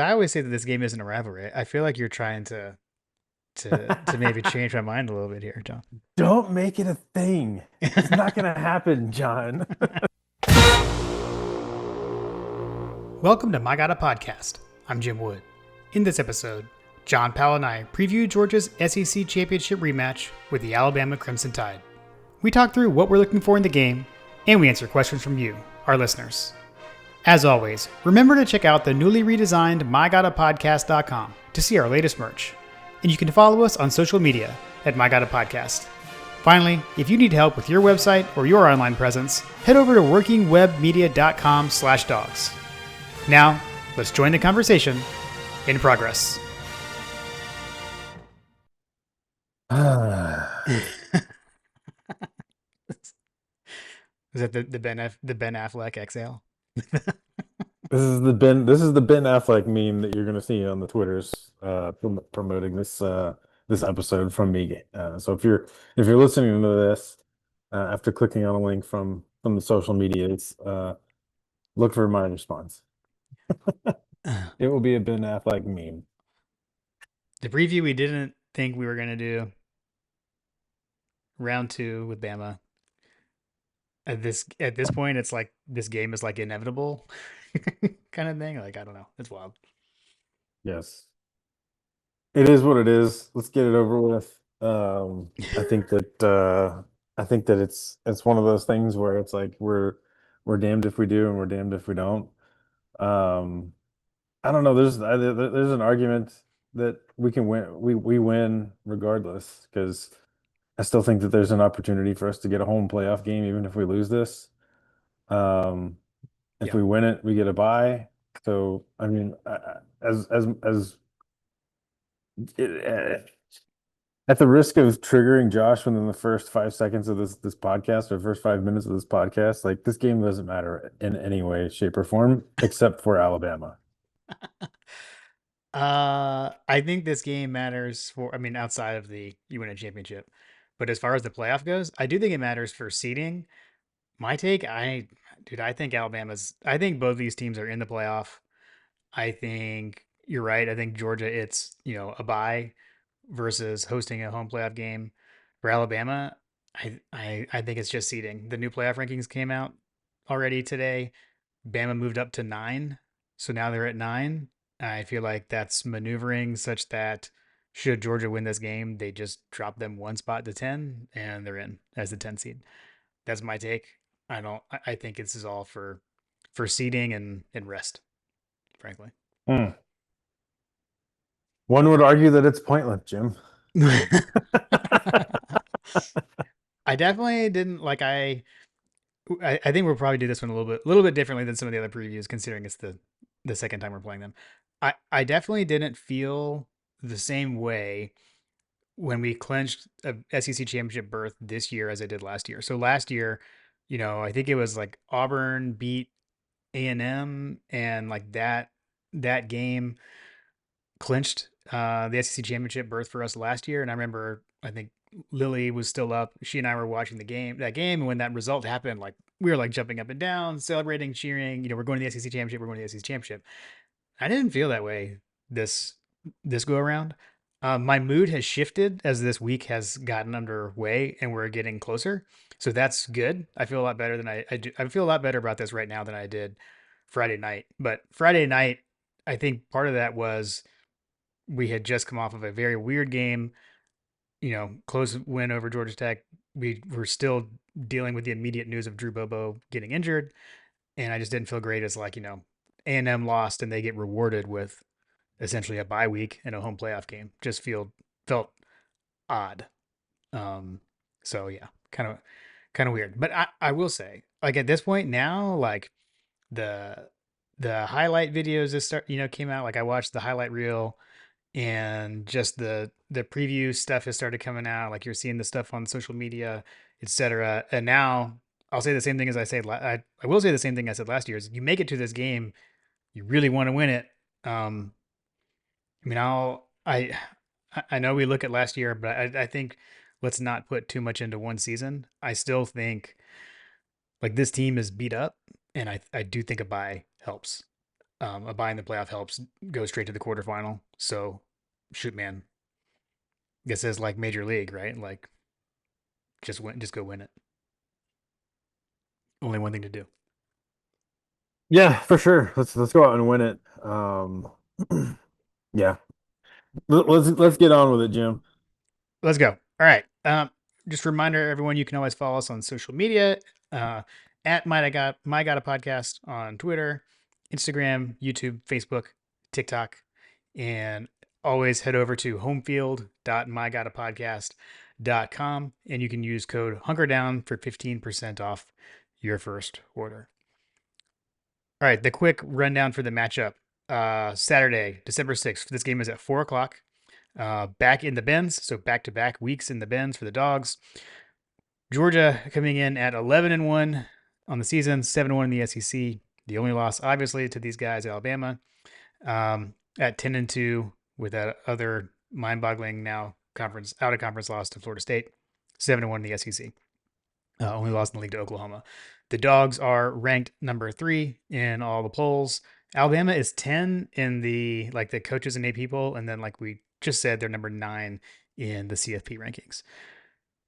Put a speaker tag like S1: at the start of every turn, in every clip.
S1: I always say that this game isn't a rivalry. I feel like you're trying to maybe change my mind a little bit here, John.
S2: Don't make it a thing. It's not gonna happen, John.
S1: Welcome to My Gotta Podcast. I'm Jim Wood. In this episode, John Powell and I preview Georgia's SEC Championship rematch with the Alabama Crimson Tide. We talk through what we're looking for in the game, and we answer questions from you, our listeners. As always, remember to check out the newly redesigned MyGottaPodcast.com to see our latest merch. And you can follow us on social media at MyGottaPodcast. Finally, if you need help with your website or your online presence, head over to workingwebmedia.com/dogs. Now, let's join the conversation in progress.
S2: This
S1: Is that the Ben Affleck exhale?
S2: is the Ben Affleck meme that you're gonna see on the Twitters promoting this episode from me. So if you're listening to this after clicking on a link from the social medias, look for my response. It will be a Ben Affleck meme.
S1: The preview we didn't think we were going to do, round two with Bama. At this point, it's like this game is like inevitable, kind of thing. Like I don't know, it's wild.
S2: Yes. It is what it is. Let's get it over with. I think that it's one of those things where it's like we're damned if we do and we're damned if we don't. Um, I don't know. There's an argument that we can win. We win regardless because I still think that there's an opportunity for us to get a home playoff game even if we lose this. Um, if
S1: Yeah,
S2: we win it, we get a bye. So I mean, as it, at the risk of triggering Josh within the first 5 seconds of this podcast or first 5 minutes of this podcast, like this game doesn't matter in any way, shape, or form, except for Alabama.
S1: I think this game matters for. I mean, outside of the you win a championship, but as far as the playoff goes, I do think it matters for seeding. My take, I think Alabama's. I think both these teams are in the playoff. I think you're right. I think Georgia, it's a bye versus hosting a home playoff game. For Alabama, I think it's just seeding. The new playoff rankings came out already today. Bama moved up to 9, so now they're at 9. I feel like that's maneuvering such that should Georgia win this game, they just drop them one spot to 10 and they're in as the 10 seed. That's my take. I don't. I think this is all for seeding and rest, frankly.
S2: Hmm. One would argue that it's pointless, Jim.
S1: I definitely didn't like. I think we'll probably do this one a little bit differently than some of the other previews, considering it's the second time we're playing them. I definitely didn't feel the same way when we clinched a SEC championship berth this year as I did last year. So last year, I think it was like Auburn beat A&M, and like that game clinched the SEC championship berth for us last year. And I remember, I think Lily was still up. She and I were watching that game. And when that result happened, like we were like jumping up and down, celebrating, cheering. We're going to the SEC championship. We're going to the SEC championship. I didn't feel that way this this go around. My mood has shifted as this week has gotten underway and we're getting closer. So that's good. I feel a lot better than I do. I feel a lot better about this right now than I did Friday night. But Friday night, I think part of that was we had just come off of a very weird game, close win over Georgia Tech. We were still dealing with the immediate news of Drew Bobo getting injured, and I just didn't feel great as like, A&M lost and they get rewarded with essentially a bye week and a home playoff game. Just felt odd. Um, so yeah, kind of weird. But I will say, like at this point now, like the the highlight videos that came out. Like I watched the highlight reel and just the preview stuff has started coming out. Like you're seeing the stuff on social media, etc. And now I'll say the same thing as I will say the same thing I said last year is you make it to this game, you really want to win it. Um, I mean, I know we look at last year, but I think let's not put too much into one season. I still think like this team is beat up, and I do think a bye helps. A bye in the playoff helps go straight to the quarterfinal. So, shoot, man, this is like major league, right? Like, just go win it. Only one thing to do.
S2: Yeah, for sure. Let's go out and win it. Yeah. Let's get on with it, Jim.
S1: Let's go. All right. Just a reminder, everyone, you can always follow us on social media uh, at my got a podcast on Twitter, Instagram, YouTube, Facebook, TikTok, and always head over to homefield.mygotapodcast.com and you can use code hunkerdown for 15% off your first order. All right, the quick rundown for the matchup. Saturday, December 6th. This game is at 4 o'clock. Back in the Benz, so back to back weeks in the Benz for the Dogs. Georgia coming in at 11-1 on the season, 7-1 in the SEC. The only loss, obviously, to these guys, Alabama, at 10-2 with that other mind-boggling now conference out of conference loss to Florida State, 7-1 in the SEC. Only lost in the league to Oklahoma. The Dogs are ranked number 3 in all the polls. Alabama is 10 in the like the coaches and AP poll, and then like we just said, they're number 9 in the CFP rankings.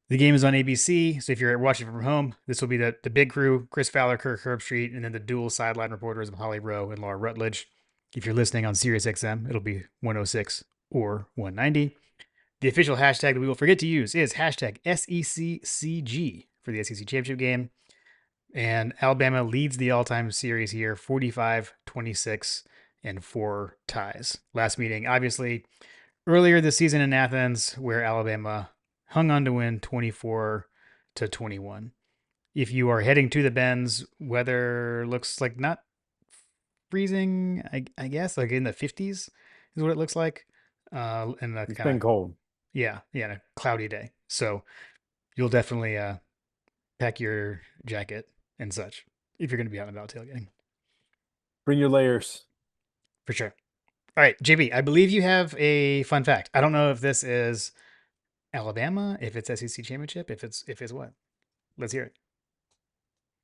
S1: The game is on ABC, so if you're watching from home, this will be the big crew: Chris Fowler, Kirk Herbstreit, and then the dual sideline reporters of Holly Rowe and Laura Rutledge. If you're listening on SiriusXM, it'll be 106 or 190. The official hashtag that we will forget to use is hashtag SECCG for the SEC Championship game. And Alabama leads the all time series here 45, 26, and 4 ties. Last meeting, obviously, earlier this season in Athens, where Alabama hung on to win 24-21. If you are heading to the Benz, weather looks like not freezing, I guess, like in the 50s is what it looks like. And a
S2: It's
S1: kind
S2: been
S1: of,
S2: cold.
S1: yeah, a cloudy day. So you'll definitely pack your jacket and such if you're going to be out and about tailgating.
S2: Bring your layers.
S1: For sure. All right, JB, I believe you have a fun fact. I don't know if this is Alabama, if it's SEC championship, if it's what. Let's hear it.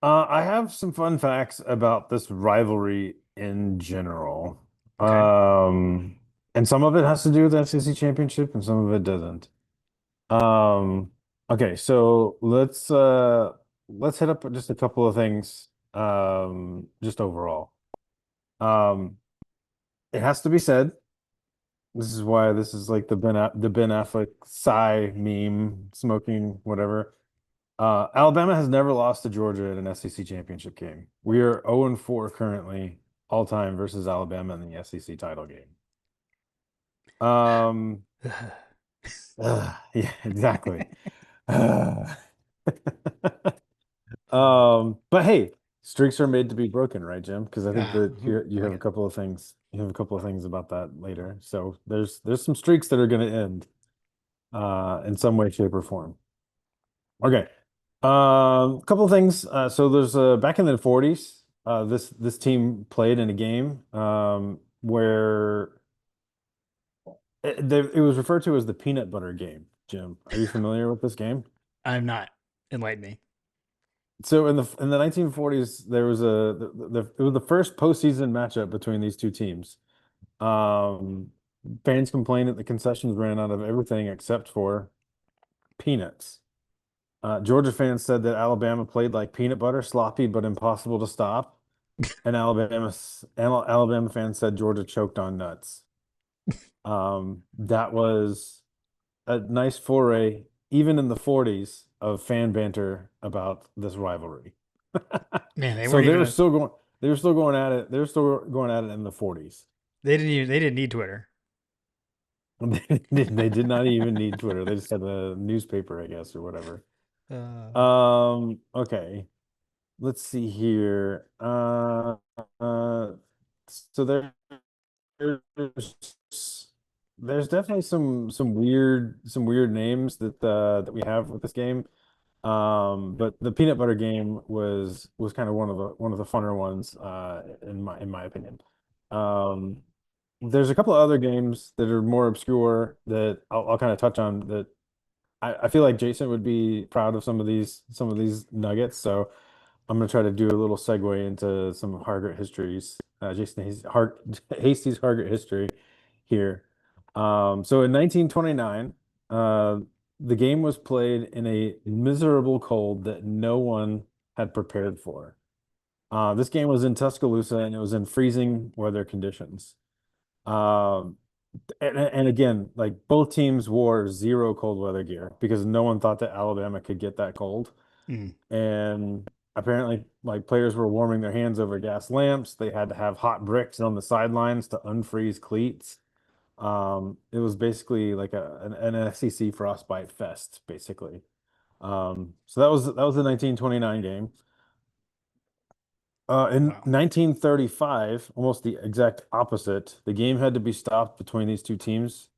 S2: I have some fun facts about this rivalry in general.
S1: Okay.
S2: Um, and some of it has to do with the SEC championship and some of it doesn't. Um, okay, so let's hit up just a couple of things just overall. Um, it has to be said, this is why this is like the Ben Affleck sigh meme, smoking whatever. Alabama has never lost to Georgia in an SEC championship game. We are 0-4 currently all time versus Alabama in the SEC title game. Um, yeah, exactly. Uh, but hey, streaks are made to be broken, right, Jim? Because I think that you
S1: Like
S2: have a
S1: it.
S2: couple of things. You have a couple of things about that later. So there's some streaks that are going to end in some way, shape, or form. Okay. A couple of things. So there's back in the 40s, this team played in a game where it was referred to as the peanut butter game. Jim, are you familiar with this game?
S1: I'm not. Enlighten me.
S2: So in the 1940s, there was it was the first postseason matchup between these two teams. Um, Fans complained that the concessions ran out of everything except for peanuts. Georgia fans said that Alabama played like peanut butter, sloppy but impossible to stop. And Alabama fans said Georgia choked on nuts. That was a nice foray, even in the 40s, of fan banter about this rivalry.
S1: Man, they
S2: So
S1: weren't
S2: they
S1: even
S2: were
S1: a,
S2: still going. They were still going at it. They were still going at it in the 40s.
S1: they didn't need Twitter.
S2: They did not even need Twitter. They just had the newspaper, I guess, or whatever.
S1: uh,
S2: Okay. Let's see here. Uh, so there's definitely some weird names that we have with this game. But the peanut butter game was kind of one of the funner ones in my opinion. Um, there's a couple of other games that are more obscure that I'll kind of touch on that I feel like Jason would be proud of some of these nuggets. So I'm gonna try to do a little segue into some Hargett histories. Hasty's Hargett history here. So in 1929, uh, the game was played in a miserable cold that no one had prepared for. This game was in Tuscaloosa and it was in freezing weather conditions. Um, and again, like both teams wore zero cold weather gear because no one thought that Alabama could get that cold.
S1: Mm.
S2: And apparently, like players were warming their hands over gas lamps. They had to have hot bricks on the sidelines to unfreeze cleats. It was basically like an SEC frostbite fest, basically. So that was the 1929 game. In
S1: Wow.
S2: 1935, almost the exact opposite, the game had to be stopped between these two teams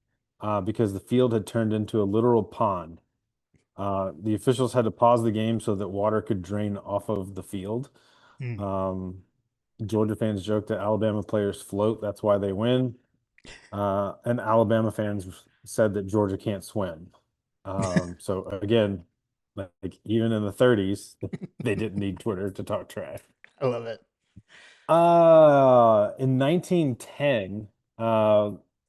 S2: because the field had turned into a literal pond. The officials had to pause the game so that water could drain off of the field.
S1: Mm.
S2: Um, Georgia fans joke that Alabama players float, that's why they win. And Alabama fans said that Georgia can't swim. So again, like even in the 30s, they didn't need Twitter to talk trash.
S1: I love it.
S2: In 1910,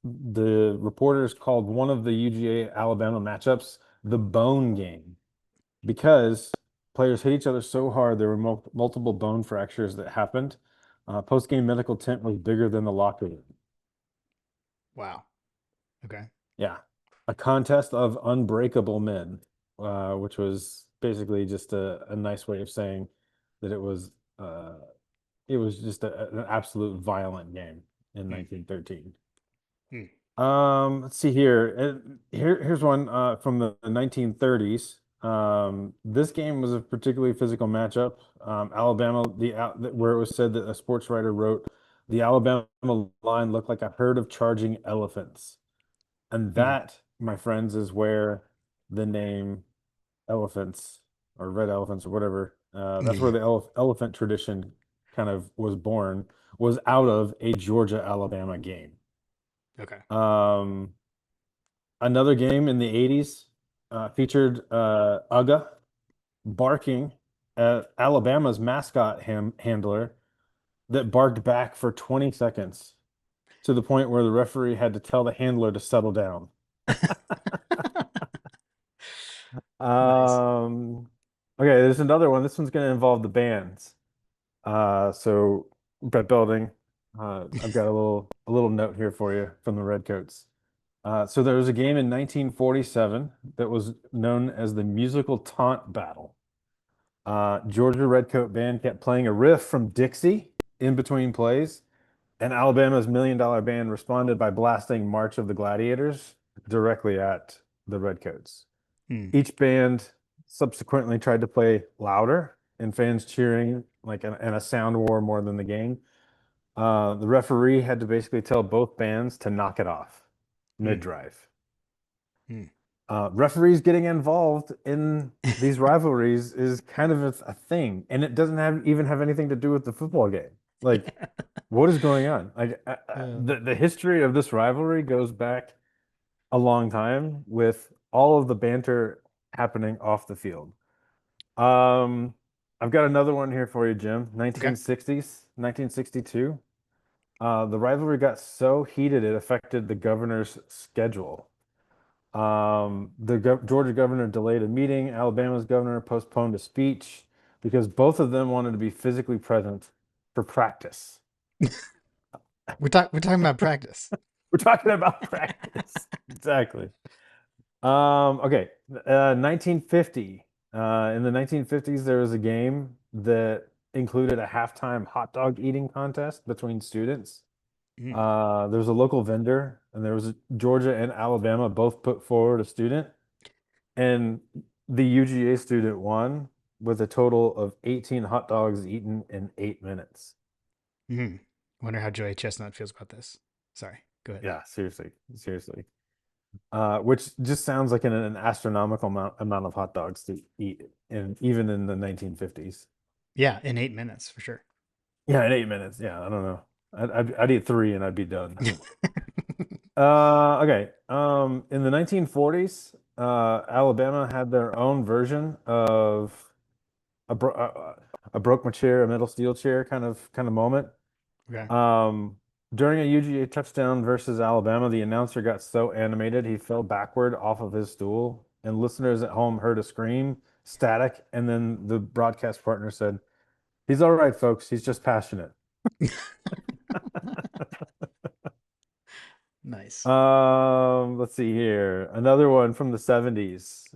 S2: the reporters called one of the UGA Alabama matchups the bone game because players hit each other so hard there were multiple bone fractures that happened. Post-game medical tent was bigger than the locker room.
S1: Wow. Okay.
S2: Yeah, a contest of unbreakable men, which was basically just a nice way of saying that uh, it was just an absolute violent game in
S1: Mm.
S2: 1913.
S1: Mm.
S2: Let's see here. Here's one from the 1930s. This game was a particularly physical matchup. Alabama, where it was said that a sports writer wrote, the Alabama line looked like a herd of charging elephants. And
S1: Mm.
S2: that, my friends, is where the name elephants or red elephants or whatever, that's where
S1: Mm.
S2: the elephant tradition kind of was born, was out of a Georgia Alabama game.
S1: Okay.
S2: Um, Another game in the 80s featured Uga barking at Alabama's mascot handler that barked back for 20 seconds to the point where the referee had to tell the handler to settle down.
S1: Nice.
S2: Um, okay, there's another one. This one's going to involve the bands. So Brett Belding, I've got a little note here for you from the Redcoats. So there was a game in 1947 that was known as the Musical Taunt Battle. Georgia Redcoat Band kept playing a riff from Dixie in between plays, and Alabama's Million Dollar Band responded by blasting March of the Gladiators directly at the Redcoats.
S1: Mm.
S2: Each band subsequently tried to play louder, and fans cheering like and a sound war more than the game. The referee had to basically tell both bands to knock it off
S1: Mm.
S2: mid-drive.
S1: Mm.
S2: Referees getting involved in these rivalries is kind of a thing, and it doesn't even have anything to do with the football game. Like, what is going on? Like,
S1: Uh,
S2: the history of this rivalry goes back a long time with all of the banter happening off the field. Um, I've got another one here for you, Jim.
S1: okay.
S2: 1960s, 1962. The rivalry got so heated it affected the governor's schedule. The Georgia governor delayed a meeting. Alabama's governor postponed a speech because both of them wanted to be physically present for practice.
S1: We're talking about practice.
S2: We're talking about practice. Exactly. Okay. 1950. In the 1950s, there was a game that included a halftime hot dog eating contest between students.
S1: Mm.
S2: There was a local vendor, and there was Georgia and Alabama both put forward a student, and the UGA student won with a total of 18 hot dogs eaten in 8 minutes.
S1: Mm. Wonder how Joey Chestnut feels about this. Sorry. Go ahead.
S2: Yeah, seriously, seriously. Which just sounds like an astronomical amount of hot dogs to eat, and even in the 1950s.
S1: Yeah, in 8 minutes for sure.
S2: Yeah, in 8 minutes. Yeah, I don't know. I'd eat three and I'd be done. Okay. In the 1940s, Alabama had their own version of a broke my chair, a metal steel chair kind of moment.
S1: Okay.
S2: Um, During a UGA touchdown versus Alabama, the announcer got so animated he fell backward off of his stool, and listeners at home heard a scream, static, and then the broadcast partner said, "He's all right, folks. He's just passionate."
S1: Nice.
S2: Let's see here. Another one from the 70s.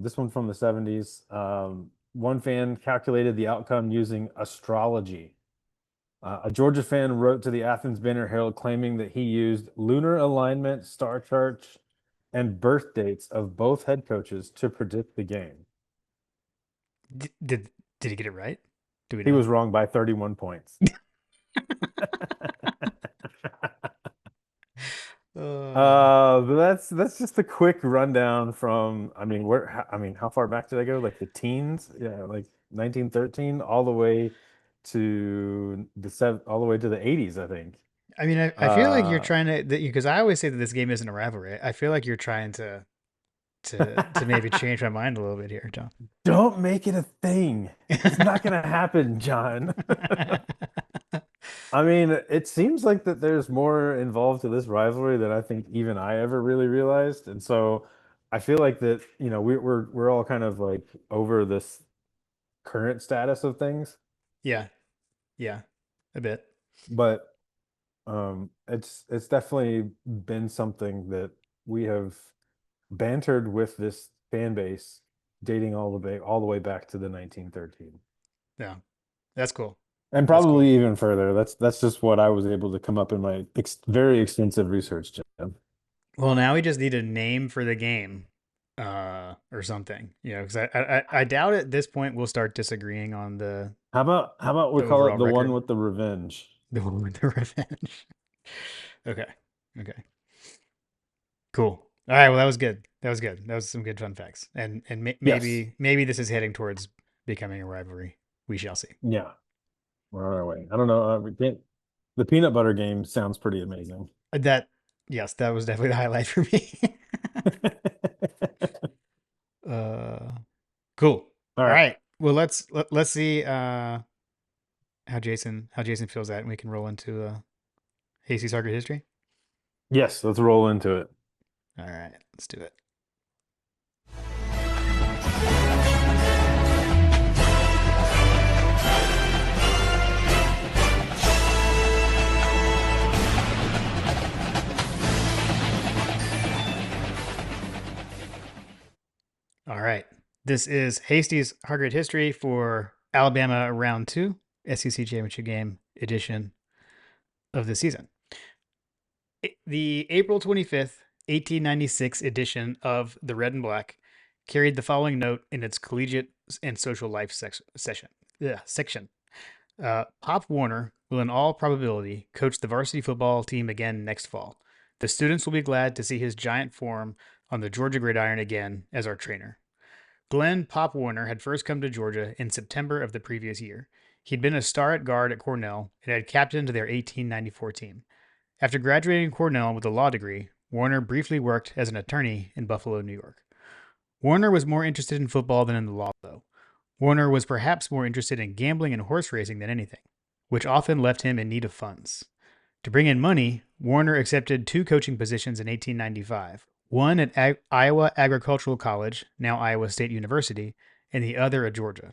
S2: This one from the 70s. One fan calculated the outcome using astrology. A Georgia fan wrote to the Athens Banner Herald claiming that he used lunar alignment, star charts, and birth dates of both head coaches to predict the game.
S1: Did he get it right? Do we
S2: He
S1: know?
S2: was wrong by 31 points.
S1: Uh,
S2: But that's just a quick rundown from, I mean, how far back did I go? Like the teens? Yeah, like 1913 all the way to all the way to the 80s, I think.
S1: I mean, I feel like you're
S2: Uh,
S1: trying to because I always say that this game isn't a rivalry. I feel like you're trying to maybe change my mind a little bit here, John.
S2: don't make it a thing. It's not gonna happen, John. I mean, it seems like that there's more involved to this rivalry than I think even I ever really realized. And so I feel like that, we're all kind of like over this current status of things,
S1: Yeah, yeah, a bit.
S2: but it's definitely been something that we have bantered with this fan base dating all the way back to the 1913.
S1: Yeah, that's cool.
S2: And
S1: That's cool.
S2: probably even further. That's just what I was able to come up in my very extensive research, Jim.
S1: Well, now we just need a name for the game, or something. You know, because I doubt at this point we'll start disagreeing on
S2: How about we
S1: the
S2: call
S1: overall
S2: it the one
S1: record.
S2: with the revenge?
S1: The one with the revenge. Okay. Okay. Cool. All right. Well, that was good. That was good. That was some good fun facts. And
S2: Yes.
S1: maybe this is heading towards becoming a rivalry. We shall see.
S2: Yeah. We're on our way. I don't know. The peanut butter game sounds pretty amazing.
S1: That yes, that was definitely the highlight for me. uh, cool.
S2: All
S1: All
S2: right.
S1: right. Well, let's see how Jason feels that, and we can roll into Hasty Target history.
S2: Yes, let's roll into it.
S1: All right. Let's do it. All right. This is Hasty's Hargrade history for Alabama Round 2, SEC Championship Game edition of the season. The April 25th, 1896 edition of the Red and Black carried the following note in its collegiate and social life section. Pop Warner will, in all probability, coach the varsity football team again next fall. The students will be glad to see his giant form on the Georgia gridiron again as our trainer. Glenn Pop Warner had first come to Georgia in September of the previous year. He'd been a star at guard at Cornell and had captained their 1894 team. After graduating Cornell with a law degree, Warner briefly worked as an attorney in Buffalo, New York. Warner was more interested in football than in the law, though. Warner was perhaps more interested in gambling and horse racing than anything, which often left him in need of funds. To bring in money, Warner accepted two coaching positions in 1895, one at Iowa Agricultural College, now Iowa State University, and the other at Georgia.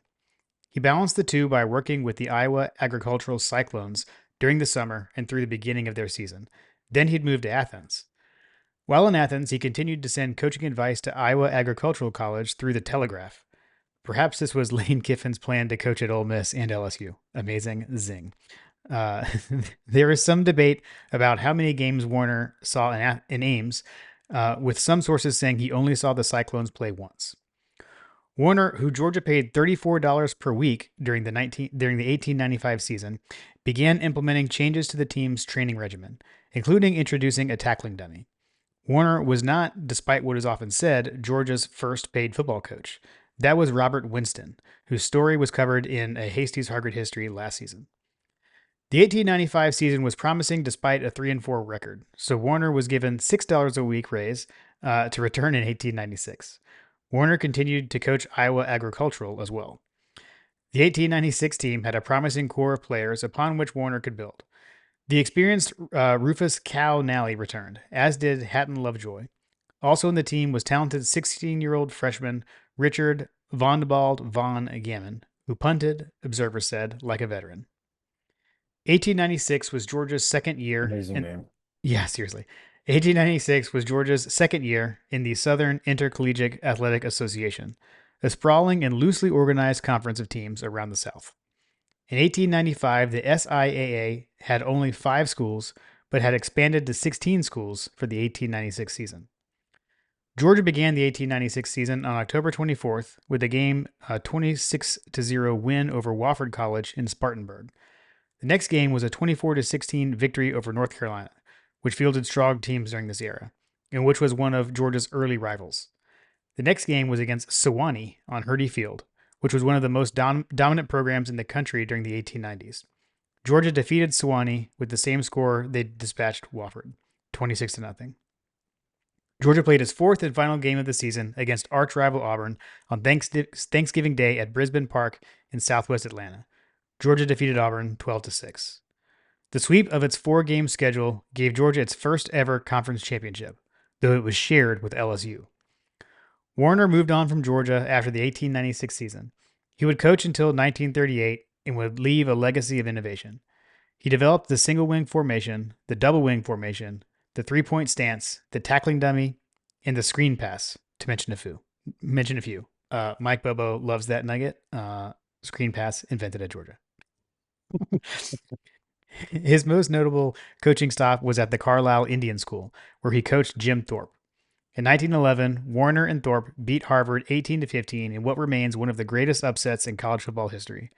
S1: He balanced the two by working with the Iowa Agricultural Cyclones during the summer and through the beginning of their season. Then he'd move to Athens. While in Athens, he continued to send coaching advice to Iowa Agricultural College through the Telegraph. Perhaps this was Lane Kiffin's plan to coach at Ole Miss and LSU. Amazing zing. Uh, there is some debate about how many games Warner saw in Ames, with some sources saying he only saw the Cyclones play once. Warner, who Georgia paid $34 per week during the 1895 season, began implementing changes to the team's training regimen, including introducing a tackling dummy. Warner was not, despite what is often said, Georgia's first paid football coach. That was Robert Winston, whose story was covered in a Hasty's Hargrade history last season. The 1895 season was promising despite a 3-4 record, so Warner was given $6 a week raise to return in 1896. Warner continued to coach Iowa Agricultural as well. The 1896 team had a promising core of players upon which Warner could build. The experienced Rufus Cal Nally returned, as did Hatton Lovejoy. Also in the team was talented 16-year-old freshman Richard Vondebald von Gammon, who punted, observers said, like a veteran. 1896 was Georgia's second year,
S2: Amazing
S1: and
S2: name.
S1: yeah, seriously. 1896 was Georgia's second year in the Southern Intercollegiate Athletic Association, a sprawling and loosely organized conference of teams around the South. In 1895, the SIAA had only 5 schools, but had expanded to 16 schools for the 1896 season. Georgia began the 1896 season on October 24th with a game 26-0 win over Wofford College in Spartanburg. The next game was a 24-16 victory over North Carolina, which fielded strong teams during this era, and which was one of Georgia's early rivals. The next game was against Sewanee on Hurdy Field, which was one of the most dominant programs in the country during the 1890s. Georgia defeated Sewanee with the same score they dispatched Wofford, 26-0. Georgia played its fourth and final game of the season against arch rival Auburn on Thanksgiving Day at Brisbane Park in southwest Atlanta. Georgia defeated Auburn 12-6. The sweep of its 4-game schedule gave Georgia its first ever conference championship, though it was shared with LSU. Warner moved on from Georgia after the 1896 season. He would coach until 1938 and would leave a legacy of innovation. He developed the single wing formation, the double wing formation, the 3-point stance, the tackling dummy, and the screen pass, to mention a few. Mike Bobo loves that nugget. Screen pass invented at Georgia. His most notable coaching stop was at the Carlisle Indian School, where he coached Jim Thorpe. In 1911, Warner and Thorpe beat Harvard 18-15 in what remains one of the greatest upsets in college football history.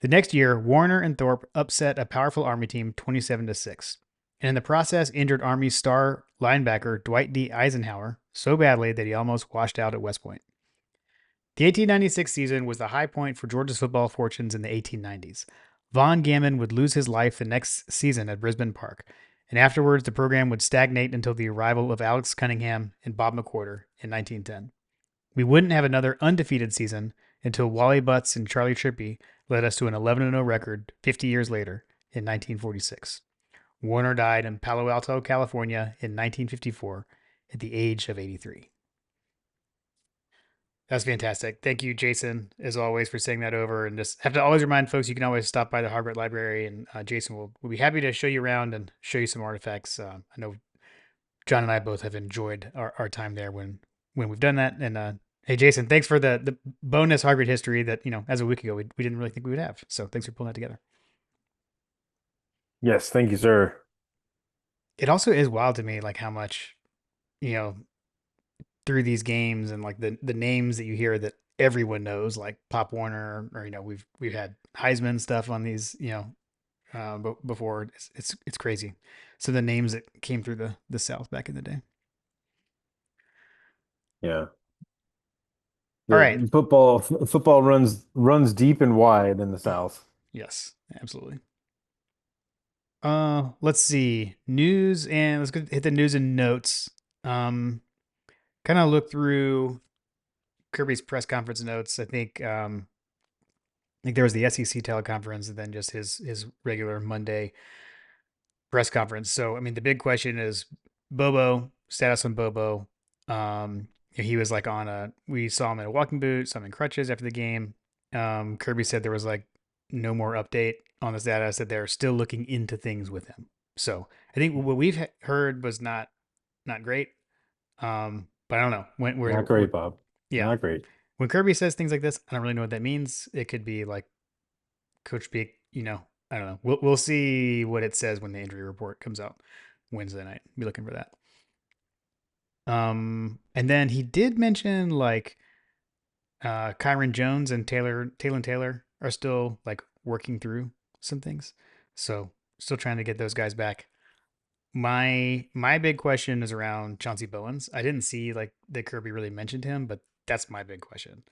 S1: The next year, Warner and Thorpe upset a powerful Army team 27-6, and in the process injured Army's star linebacker Dwight D. Eisenhower so badly that he almost washed out at West Point. The 1896 season was the high point for Georgia's football fortunes in the 1890s. Von Gammon would lose his life the next season at Brisbane Park, and afterwards the program would stagnate until the arrival of Alex Cunningham and Bob McWhorter in 1910. We wouldn't have another undefeated season until Wally Butts and Charlie Trippi led us to an 11-0 record 50 years later in 1946. Warner died in Palo Alto, California in 1954 at the age of 83. That's fantastic. Thank you, Jason, as always, for saying that over. And just have to always remind folks you can always stop by the Harvard Library, and Jason will be happy to show you around and show you some artifacts. I know John and I both have enjoyed our time there when we've done that. And hey, Jason, thanks for the bonus Harvard history that, as a week ago, we didn't really think we would have. So thanks for pulling that together.
S2: Yes, thank you, sir.
S1: It also is wild to me, like how much, you know, through these games and like the names that you hear that everyone knows, like Pop Warner, or we've had Heisman stuff on these, before. It's crazy. So the names that came through the South back in the day.
S2: Yeah.
S1: All right.
S2: The football runs deep and wide in the South.
S1: Yes, absolutely. Let's see. Let's hit the news and notes. Kind of look through Kirby's press conference notes. I think there was the SEC teleconference and then just his regular Monday press conference. So I mean, the big question is Bobo, status on Bobo. He was like we saw him in a walking boot, some in crutches after the game. Kirby said there was like no more update on the status, that they're still looking into things with him. So I think what we've heard was not great. But I don't know
S2: Not great, Bob.
S1: yeah,
S2: Not great.
S1: when Kirby says things like this, I don't really know what that means. It could be like Coach Beak, I don't know. We'll see what it says when the injury report comes out Wednesday night. Be looking for that. And then he did mention like Kyron Jones and Taylor are still like working through some things. So still trying to get those guys back. My big question is around Chauncey Bowens. I didn't see like that Kirby really mentioned him, but that's my big question.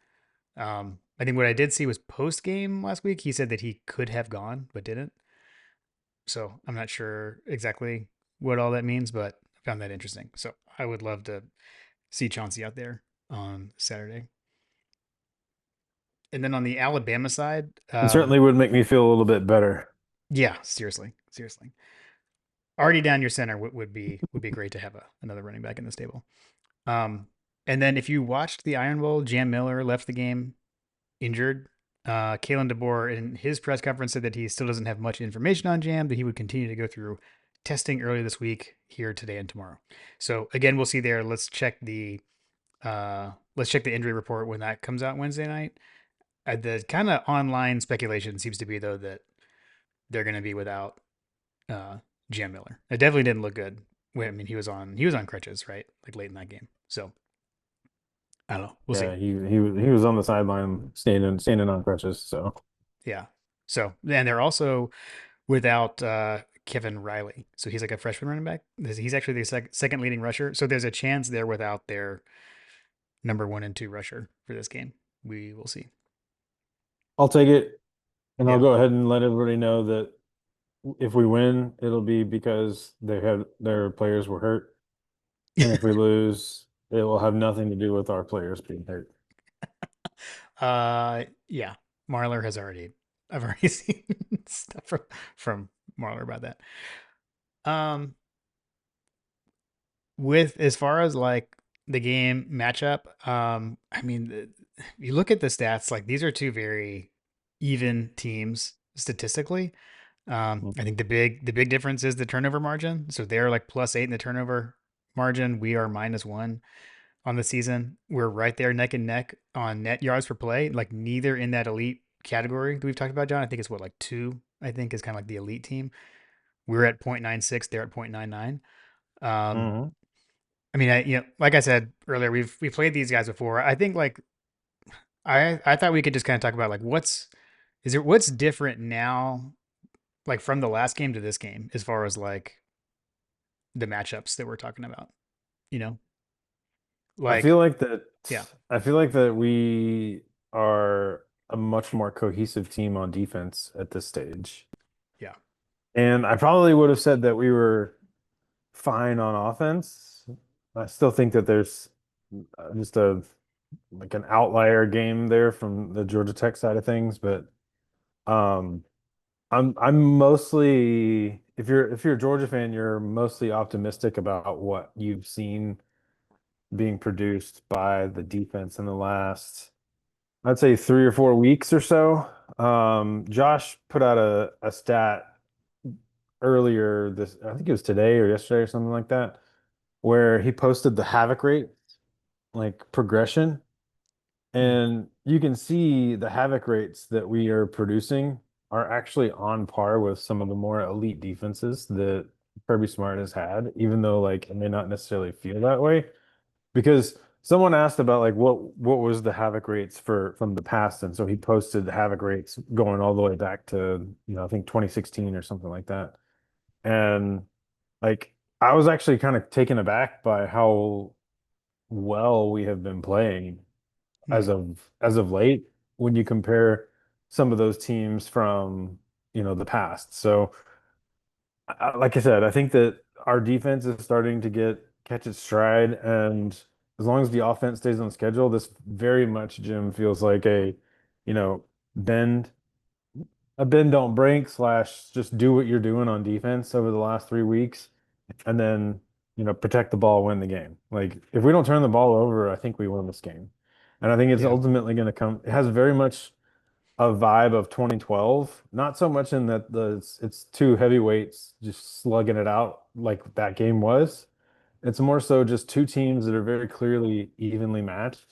S1: I think what I did see was post game last week. He said that he could have gone, but didn't. So I'm not sure exactly what all that means, but I found that interesting. So I would love to see Chauncey out there on Saturday. And then on the Alabama side,
S2: It certainly would make me feel a little bit better.
S1: yeah, seriously, seriously. Already down your center would be great to have another running back in this table. Um, and then if you watched the Iron Bowl, Jam Miller left the game injured. Kalen DeBoer in his press conference said that he still doesn't have much information on Jam, that he would continue to go through testing early this week, here today and tomorrow. So again, we'll see there. Let's check the injury report when that comes out Wednesday night. The kind of online speculation seems to be though that they're going to be without uh, Jam Miller. It definitely didn't look good. I mean, he was on crutches, right? Like late in that game. So I don't know. We'll see.
S2: Yeah, he was on the sideline standing on crutches. So
S1: Yeah. So and they're also without Kevin Riley. So he's like a freshman running back. He's actually the second leading rusher. So there's a chance they're without their number 1 and 2 rusher for this game. We will see.
S2: I'll take it, and I'll
S1: Yeah.
S2: go ahead and let everybody know that if we win, it'll be because they had their players were hurt, and if we lose, it will have nothing to do with our players being hurt.
S1: Yeah. Marler has already. I've already seen stuff from Marler about that. Um, with as far as like the game matchup, I mean, you look at the stats, like these are two very even teams statistically. I think the big difference is the turnover margin. So they're like +8 in the turnover margin. We are -1 on the season. We're right there neck and neck on net yards per play. Like neither in that elite category that we've talked about, John. I think it's what like two. I think is kind of like the elite team. We're at 0.96. They're at 0.99. Um,
S2: Mm-hmm.
S1: I mean, like I said earlier, we've played these guys before. I think like I thought we could just kind of talk about like what's different now, like from the last game to this game, as far as like the matchups that we're talking about. You know,
S2: I feel
S1: like
S2: like that.
S1: yeah,
S2: I feel like that we are a much more cohesive team on defense at this stage.
S1: yeah,
S2: And I probably would have said that we were fine on offense. I still think that there's just a like an outlier game there from the Georgia Tech side of things, but um I'm mostly if you're a Georgia fan, you're mostly optimistic about what you've seen being produced by the defense in the last, I'd say 3 or 4 weeks or so. Josh put out a stat earlier this, I think it was today or yesterday or something like that, where he posted the havoc rate, like progression.
S1: mm,
S2: And you can see the havoc rates that we are producing are actually on par with some of the more elite defenses that Kirby Smart has had, even though like it may not necessarily feel that way. Because someone asked about like what was the havoc rates for from the past, and so he posted the havoc rates going all the way back to, I think 2016 or something like that. And like I was actually kind of taken aback by how well we have been playing
S1: mm,
S2: as of late when you compare some of those teams from, the past. So like I said, I think that our defense is starting to catch its stride, and as long as the offense stays on schedule, this very much, Jim, feels like you know, bend bend don't break slash just do what you're doing on defense over the last 3 weeks, and then protect the ball, win the game. Like if we don't turn the ball over, I think we win this game, and I think it's
S1: yeah,
S2: ultimately going to come. It has very much a vibe of 2012. Not so much in that it's two heavyweights just slugging it out like that game was. It's more so just two teams that are very clearly evenly matched.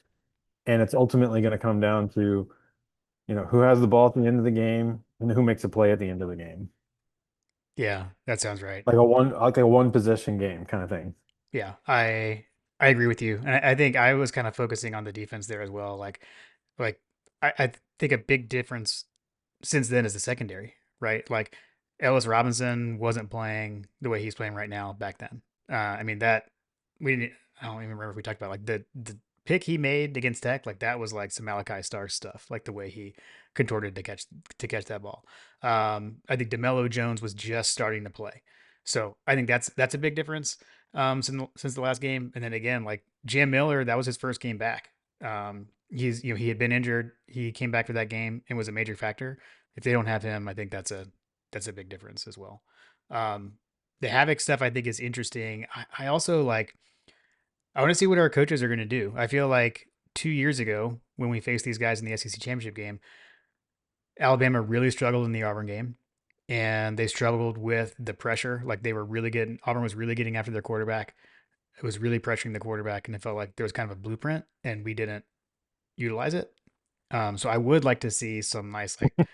S2: And it's ultimately going to come down to, who has the ball at the end of the game and who makes a play at the end of the game.
S1: yeah. That sounds right.
S2: Like a one possession game kind of thing.
S1: Yeah, I agree with you, and I think I was kind of focusing on the defense there as well. Like I think a big difference since then is the secondary, right? Like Ellis Robinson wasn't playing the way he's playing right now back then. I mean that we didn't, I don't even remember if we talked about like the pick he made against Tech, like that was like some Malachi Starr stuff, like the way he contorted to catch that ball. I think DeMello Jones was just starting to play, so I think that's a big difference since the last game. And then again, like Jam Miller, that was his first game back. he had been injured. He came back for that game and was a major factor. If they don't have him, I think that's a big difference as well. Um, the Havoc stuff I think is interesting. I also like I want to see what our coaches are going to do. I feel like 2 years ago when we faced these guys in the SEC championship game, Alabama really struggled in the Auburn game, and they struggled with the pressure. Like they were really getting Auburn was really getting after their quarterback. It was really pressuring the quarterback, and it felt like there was kind of a blueprint, and we didn't utilize it. So I would like to see some nice like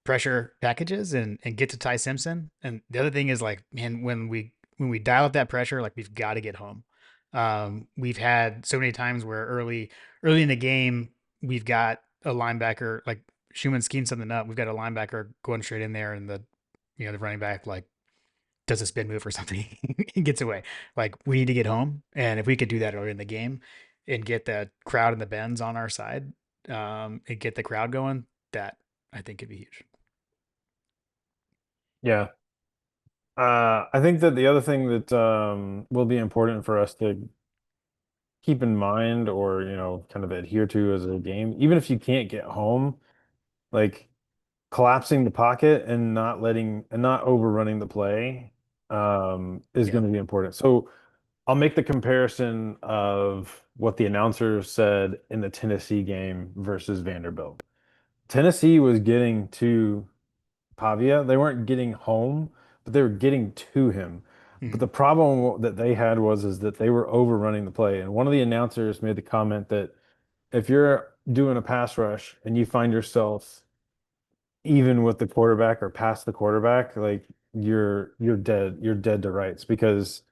S1: pressure packages and get to Ty Simpson. And the other thing is like, man, when we dial up that pressure, like we've got to get home. We've had so many times where early in the game we've got a linebacker like Schumann schemes something up. We've got a linebacker going straight in there, and the running back like does a spin move or something and gets away. Like we need to get home, and if we could do that early in the game and get the crowd and the bends on our side, and get the crowd going, that I think could be huge.
S2: Yeah. I think that the other thing that will be important for us to keep in mind or, kind of adhere to as a game, even if you can't get home, like collapsing the pocket and not overrunning the play is
S1: Yeah.
S2: going to be important. So I'll make the comparison of what the announcer said in the Tennessee game versus Vanderbilt. Tennessee was getting to Pavia. They weren't getting home, but they were getting to him. But
S1: Mm-hmm.
S2: the problem that they had was is that they were overrunning the play. And one of the announcers made the comment that if you're doing a pass rush and you find yourself even with the quarterback or past the quarterback, like you're dead. You're dead to rights because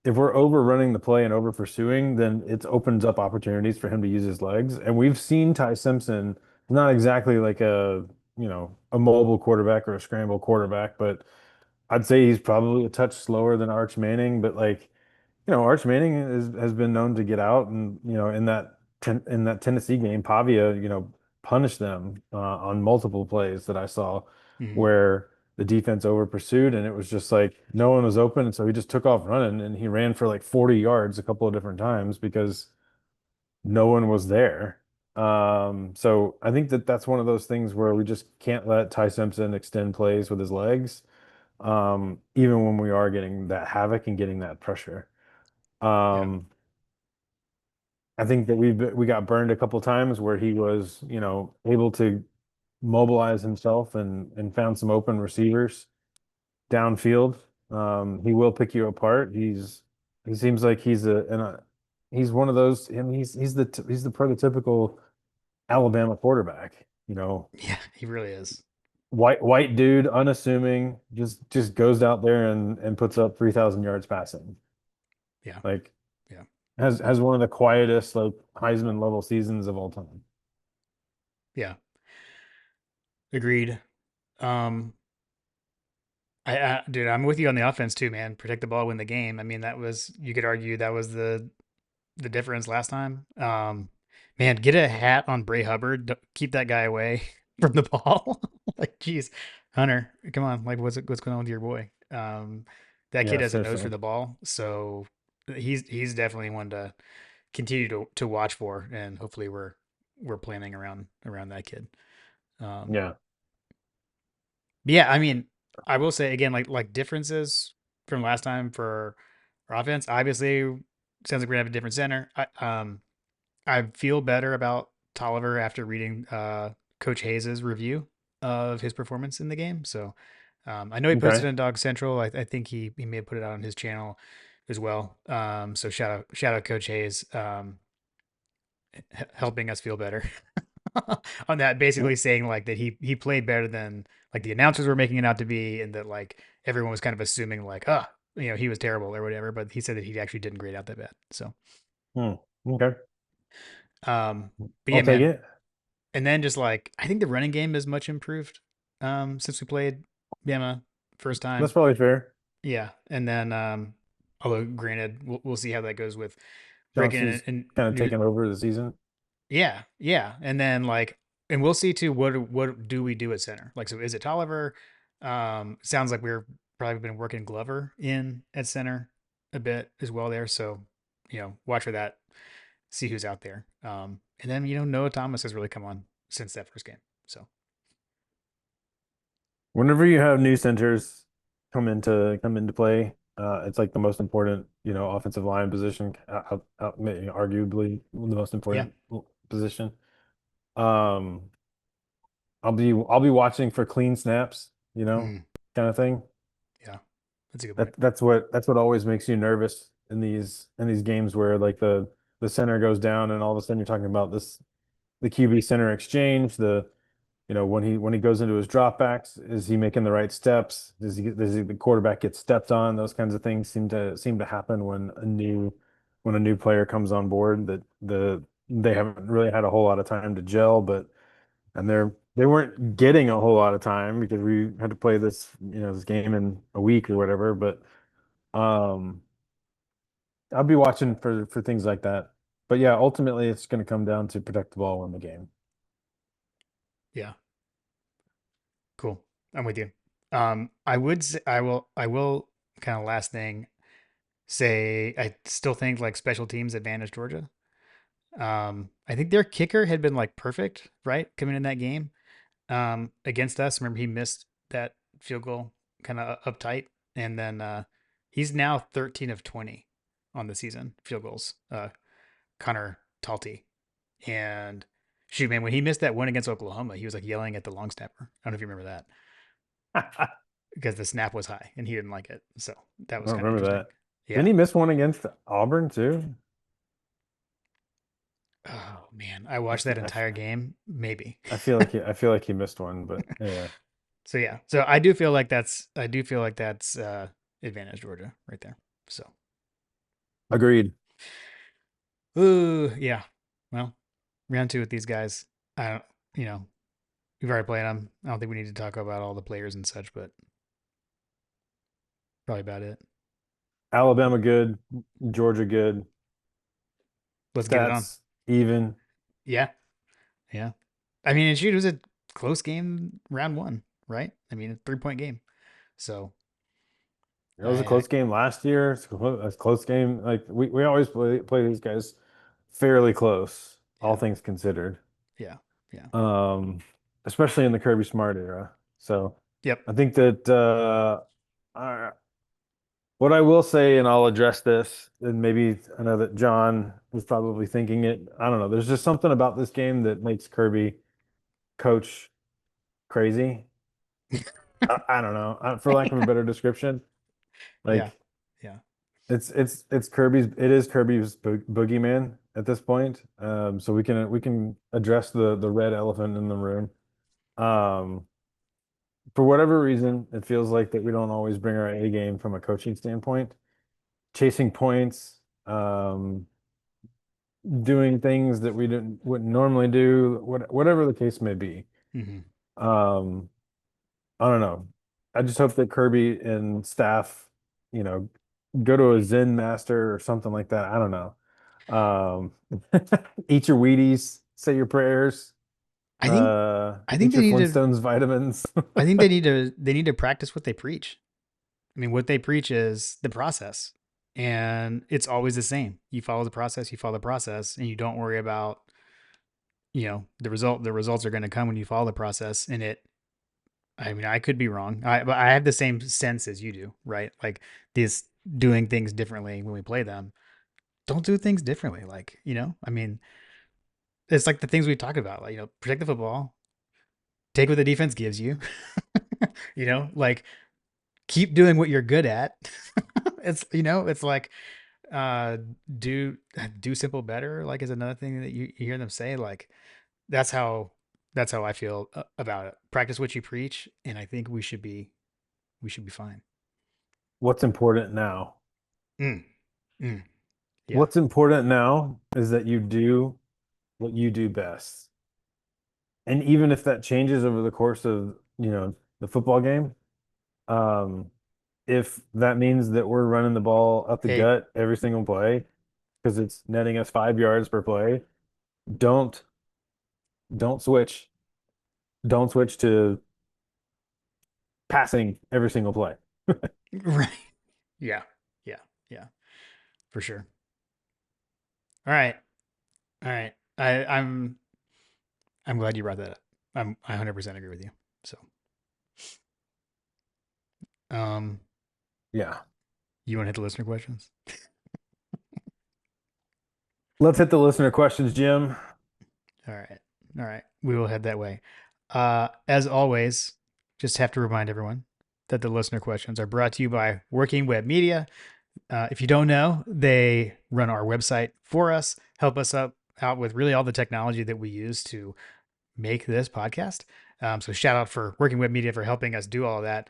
S2: if we're overrunning the play and over pursuing, then it opens up opportunities for him to use his legs. And we've seen Ty Simpson not exactly like a mobile quarterback or a scramble quarterback, but I'd say he's probably a touch slower than Arch Manning. But like, Arch Manning has been known to get out and, in that Tennessee game, Pavia, punished them on multiple plays that I saw
S1: Mm-hmm.
S2: where the defense over pursued and it was just like no one was open. And so he just took off running and he ran for like 40 yards a couple of different times because no one was there. So I think that that's one of those things where we just can't let Ty Simpson extend plays with his legs, even when we are getting that havoc and getting that pressure.
S1: Yeah.
S2: Um, I think that we got burned a couple times where he was, able to mobilize himself and found some open receivers downfield. He will pick you apart. He seems like he's one of those. I mean, he's the prototypical Alabama quarterback.
S1: Yeah. He really is.
S2: White dude, unassuming, just goes out there and puts up 3,000 yards passing.
S1: Yeah.
S2: Like
S1: Yeah.
S2: has one of the quietest like Heisman level seasons of all time.
S1: Yeah. Agreed. Um, dude, I'm with you on the offense too, man. Protect the ball, win the game. I mean, you could argue that was the difference last time. Man, get a hat on Bray Hubbard. Keep that guy away from the ball. Like, geez, Hunter, come on. Like, what's going on with your boy? That kid
S2: Yeah,
S1: has a nose
S2: seriously.
S1: for the ball, so he's definitely one to continue to watch for, and hopefully we're planning around that kid. Um,
S2: Yeah.
S1: but yeah, I mean, I will say again, like differences from last time for our offense. Obviously, sounds like we're gonna have a different center. I feel better about Tolliver after reading Coach Hayes's review of his performance in the game. So I know he posted
S2: Okay.
S1: on Dog Central. I think he may have put it out on his channel as well. So shout out Coach Hayes, helping us feel better on that. Basically saying like that he played better than like the announcers were making it out to be, and that like everyone was kind of assuming like he was terrible or whatever. But he said that he actually didn't grade out that bad. So
S2: Hmm. Okay.
S1: um, but
S2: I'll
S1: yeah,
S2: take
S1: man.
S2: it.
S1: And then just like I think the running game is much improved since we played Bama first
S2: That's
S1: time.
S2: probably fair.
S1: Yeah, and then although granted we'll see how that goes with breaking in,
S2: Chauncey's
S1: in
S2: kind of
S1: new
S2: taken over the season.
S1: yeah, and then like and we'll see too what do we do at center? Like so is it Tolliver? Sounds like we're probably been working Glover in at center a bit as well there. So, watch for that. see who's out there. And then Noah Thomas has really come on since that first game. So
S2: Whenever you have new centers come into play, it's like the most important, offensive line position, arguably the most
S1: yeah,
S2: important position. Um, I'll be watching for clean snaps,
S1: mm,
S2: kind of thing.
S1: yeah, that's a good point.
S2: That's what always makes you nervous in these games where like the center goes down and all of a sudden you're talking about the QB center exchange, when he goes into his dropbacks, is he making the right steps? Does the quarterback get stepped on? Those kinds of things seem to happen when a new player comes on board that they haven't really had a whole lot of time to gel, and they weren't getting a whole lot of time because we had to play this game in a week or whatever. But um, I'll be watching for things like that. But yeah, ultimately it's going to come down to protect the ball, win the game.
S1: Yeah, cool. I'm with you. I would say, I will kind of last thing say I still think like special teams advantage Georgia. I think their kicker had been like perfect, right? Coming in that game against us. Remember, he missed that field goal kind of uptight. And then he's now 13 of 20 on the season, field goals. Connor Talty. And shoot, man, when he missed that one against Oklahoma, he was like yelling at the long snapper. I don't know if you remember that
S2: I
S1: because the snap was high and he didn't like it. So that was
S2: don't
S1: kind of
S2: remember
S1: interesting.
S2: that. Didn't
S1: Yeah.
S2: he miss one against Auburn too?
S1: Oh, man. I
S2: I
S1: watched
S2: feel,
S1: that
S2: I
S1: entire game. Maybe.
S2: I feel like I feel like he missed one, but yeah.
S1: So yeah, so I do feel like that's advantage Georgia right there. So
S2: Agreed.
S1: ooh yeah, well round two with these guys. I don't you know we've already played them. I don't think we need to talk about all the players and such, but probably about it.
S2: Alabama good, Georgia good,
S1: Let's get it on.
S2: stats even.
S1: Yeah, yeah. I mean, and shoot, it was a close game round one, right? I mean, a 3 point game. So
S2: It was a
S1: I
S2: close game last year. It's a close game. Like we always play these guys fairly close, all
S1: yeah,
S2: things considered.
S1: yeah, yeah.
S2: Um, Especially in the Kirby Smart era. So
S1: Yep.
S2: I think that uh, what I will say, and I'll address this, and maybe I know that John was probably thinking it. I don't know. There's just something about this game that makes Kirby coach crazy. I don't know, for lack of a better description.
S1: Yeah,
S2: Like
S1: yeah,
S2: it is Kirby's boogeyman at this point. So we can address the red elephant in the room. Um, for whatever reason, it feels like that we don't always bring our A game from a coaching standpoint, chasing points, doing things that we wouldn't normally do, whatever the case may be.
S1: hmm
S2: Um, I don't know. I just hope that Kirby and staff, you know, go to a Zen master or something like that. I don't know. Eat your Wheaties, say your prayers,
S1: I think I think
S2: eat
S1: they
S2: your
S1: need to
S2: Flintstones vitamins.
S1: I think they need to practice what they preach. I mean, what they preach is the process. And it's always the same. You follow the process, and you don't worry about, the result. The results are going to come when you follow the process. And I mean, I could be wrong. But I have the same sense as you do, right? Like this doing things differently when we play them. Don't do things differently. Like, I mean, it's like the things we talk about, like, protect the football, take what the defense gives you, like keep doing what you're good at. It's like uh do do simple better, like is another thing that you hear them say. Like that's how that's how I feel about it. Practice what you preach, and I think we should be fine.
S2: What's important now?
S1: Mm, mm, yeah.
S2: What's important now is that you do what you do best. And even if that changes over the course of, the football game, um, if that means that we're running the ball up the
S1: Hey,
S2: gut every single play because it's netting us 5 yards per play, don't don't switch. Don't switch to passing every single play.
S1: right. Yeah. Yeah. Yeah. For sure. All right. All right. I'm glad you brought that up. I 100% agree with you. So, um,
S2: Yeah.
S1: you want to hit the listener questions?
S2: Let's hit the listener questions, Jim.
S1: All right. All right. We will head that way. As always, just have to remind everyone that the listener questions are brought to you by Working Web Media. If you don't know, they run our website for us, help us out with really all the technology that we use to make this podcast. So shout out for Working Web Media for helping us do all of that.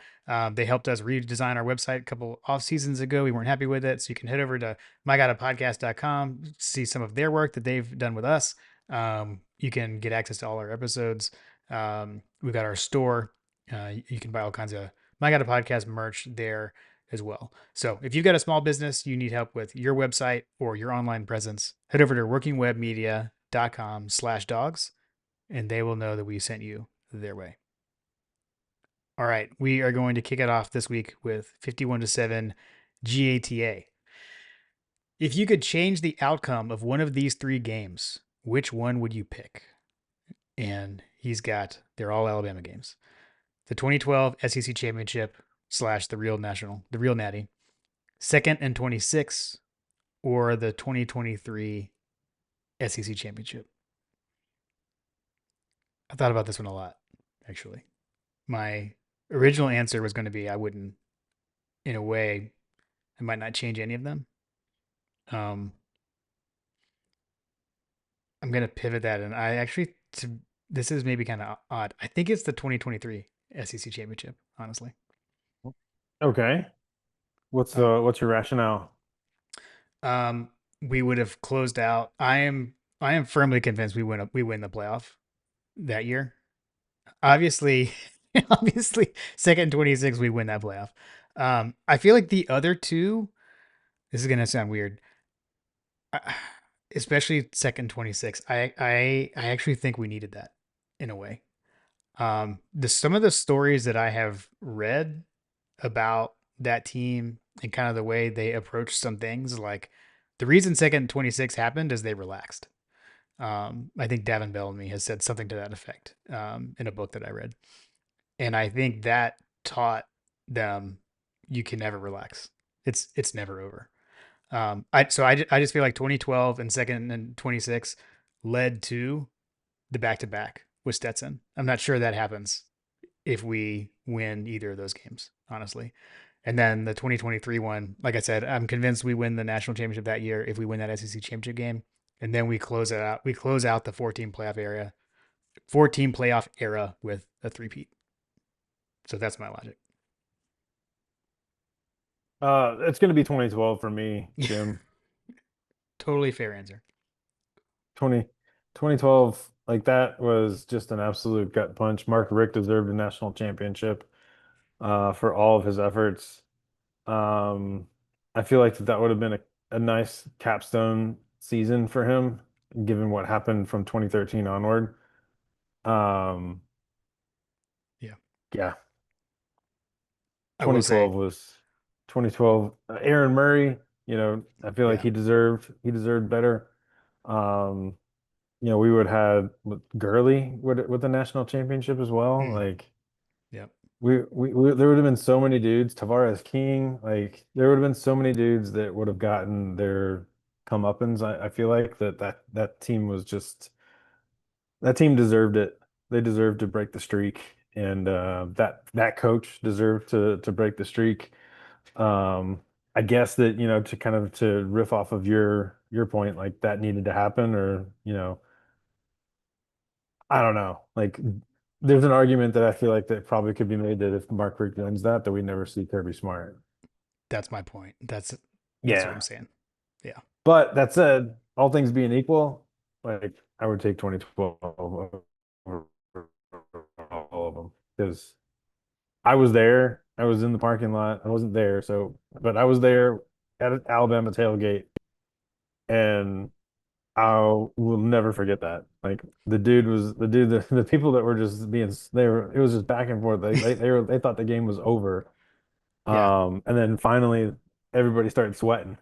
S1: They helped us redesign our website a couple off seasons ago. We weren't happy with it. So you can head over to mygodapodcast.com, see some of their work that they've done with us. You can get access to all our episodes. We've got our store. You can buy all kinds of My God a Podcast merch there as well. So if you've got a small business, you need help with your website or your online presence, head over to workingwebmedia.com/dogs and they will know that we sent you their way. All right, we are going to kick it off this week with 51-7 GATA. If you could change the outcome of one of these three games, which one would you pick? And they're all Alabama games. The 2012 SEC Championship slash the real Natty, second and 26, or the 2023 SEC Championship. I thought about this one a lot, actually. My original answer was going to be I wouldn't, in a way, I might not change any of them. Um, I'm going to pivot that, and this is maybe kind of odd. I think it's the 2023 SEC Championship, honestly.
S2: Okay.
S1: Um,
S2: What's your rationale?
S1: um, we would have closed out. I am firmly convinced we win the playoff that year. Obviously, obviously, second and 26 we win that playoff. I feel like the other two. This is gonna sound weird. Especially second 26. I actually think we needed that in a way. The some of the stories that I have read about that team and kind of the way they approached some things, like the reason second 26 happened is they relaxed. I think Davin Bellamy has said something to that effect in a book that I read, and I think that taught them you can never relax. It's never over. I just feel like 2012 and second and 26 led to the back to back with Stetson. I'm not sure that happens if we win either of those games, honestly. And then the 2023 one, like I said, I'm convinced we win the national championship that year if we win that SEC championship game, and then we close it out. We close out the 14 playoff era with a three-peat. So that's my logic.
S2: It's going to be 2012 for me, Jim.
S1: Totally fair answer.
S2: 20 2012, like that was just an absolute gut punch. Mark Richt deserved a national championship for all of his efforts. Um, I feel like that would have been a nice capstone season for him, given what happened from 2013 onward. Um,
S1: Yeah,
S2: yeah,
S1: I will say,
S2: 2012 was 2012. Aaron Murray, I feel like
S1: yeah,
S2: he deserved better. Um, we would have had Gurley with the national championship as well.
S1: mm,
S2: Like
S1: yeah,
S2: we there would have been so many dudes, Tavares King, like there would have been so many dudes that would have gotten their comeuppance. I feel like that team was just that team deserved it. They deserved to break the streak, and that coach deserved to break the streak. Um, I guess that to kind of to riff off of your point, like that needed to happen, or I don't know. Like, there's an argument that I feel like that probably could be made that if Mark Richt wins that we never see Kirby Smart.
S1: that's my point. That's what I'm
S2: Yeah.
S1: saying. Yeah,
S2: But that said, all things being equal, like I would take 2012 over all of them because I was there. I was in the parking lot. I wasn't there, but I was there at an Alabama tailgate, and I will never forget that. Like the people that were just it was just back and forth. They thought the game was over.
S1: yeah,
S2: And then finally everybody started sweating.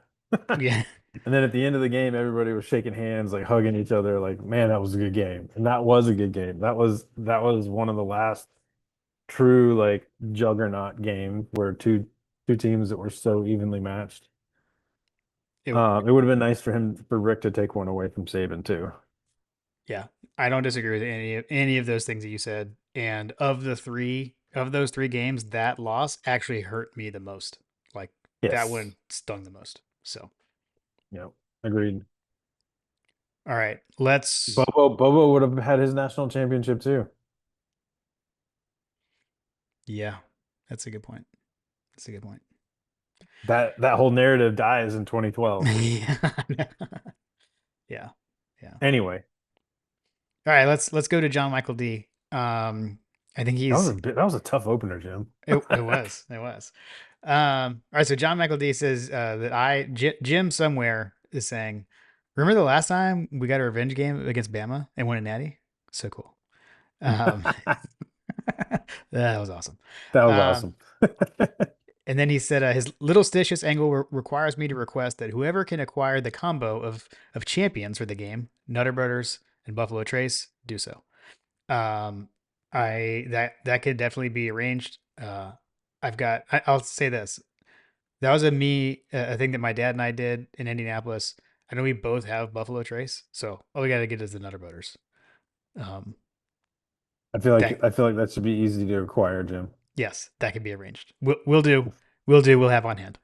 S1: yeah.
S2: And then at the end of the game, everybody was shaking hands, like hugging each other, like, man, that was a good game. And that was a good game. That was one of the last true like juggernaut game where two teams that were so evenly matched.
S1: It,
S2: It would have been nice for Rick to take one away from Saban too.
S1: yeah, I don't disagree with any of those things that you said. And of those three games, that loss actually hurt me the most. Like that
S2: Yes.
S1: one stung the most. So,
S2: Yep. Agreed.
S1: all right, let's.
S2: Bobo would have had his national championship too.
S1: Yeah, that's a good point. That's a good point.
S2: That whole narrative dies in 2012.
S1: Yeah, yeah, yeah.
S2: Anyway,
S1: All right, let's go to John Michael D. I think he's
S2: that was a tough opener, Jim.
S1: it was. All right, so John Michael D says that Jim somewhere is saying, remember the last time we got a revenge game against Bama and won a natty? So cool. Um, that was awesome.
S2: That was
S1: Um,
S2: awesome.
S1: and then he said his little stitious angle requires me to request that whoever can acquire the combo of champions for the game, Nutter Brothers and Buffalo Trace, do so. Um, I that could definitely be arranged. I'll say this. That was a thing that my dad and I did in Indianapolis. I know we both have Buffalo Trace, so all we got to get is the Nutter Butters. Um, that
S2: I feel like that should be easy to acquire, Jim.
S1: yes, that can be arranged. We'll do. We'll do. We'll have on hand.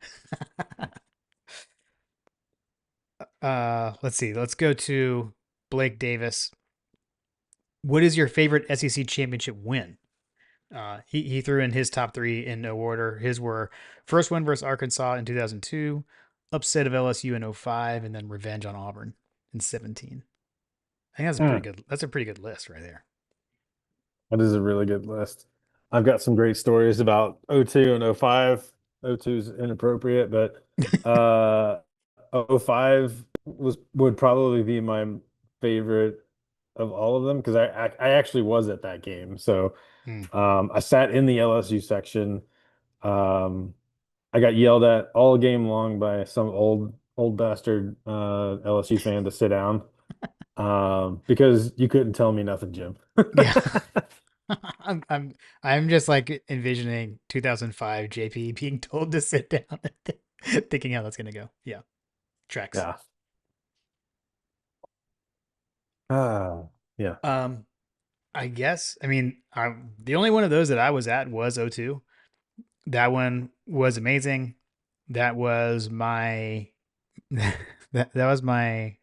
S1: Let's see. Let's go to Blake Davis. What is your favorite SEC championship win? He threw in his top three in no order. His were first win versus Arkansas in 2002, upset of LSU in '05, and then revenge on Auburn in 17. I think that's a pretty
S2: Hmm.
S1: good. That's a pretty good list right there.
S2: That is a really good list. I've got some great stories about '02 and '05. '02 is inappropriate, but '05 would probably be my favorite of all of them because I actually was at that game. So
S1: Hmm.
S2: I sat in the LSU section. Um, I got yelled at all game long by some old bastard LSU fan to sit down because you couldn't tell me nothing, Jim.
S1: Yeah. I'm I'm I'm just like envisioning 2005 JP being told to sit down and thinking how that's gonna go. Yeah, tracks.
S2: Yeah. Ah, yeah.
S1: Um, I guess. I mean, the only one of those that I was at was '02. That one was amazing. That was my that was my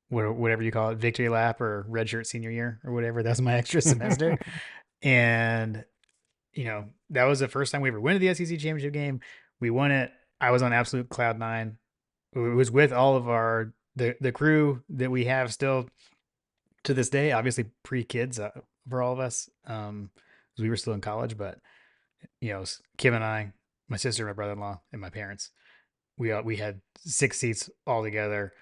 S1: whatever you call it, victory lap or redshirt senior year or whatever. That was my extra semester. And that was the first time we ever went to the SEC championship game. We won it. I was on absolute cloud nine. It was with all of the crew that we have still to this day, obviously pre kids for all of us. 'Cause we were still in college, but Kim and I, my sister, my brother-in-law, and my parents, we had six seats all together.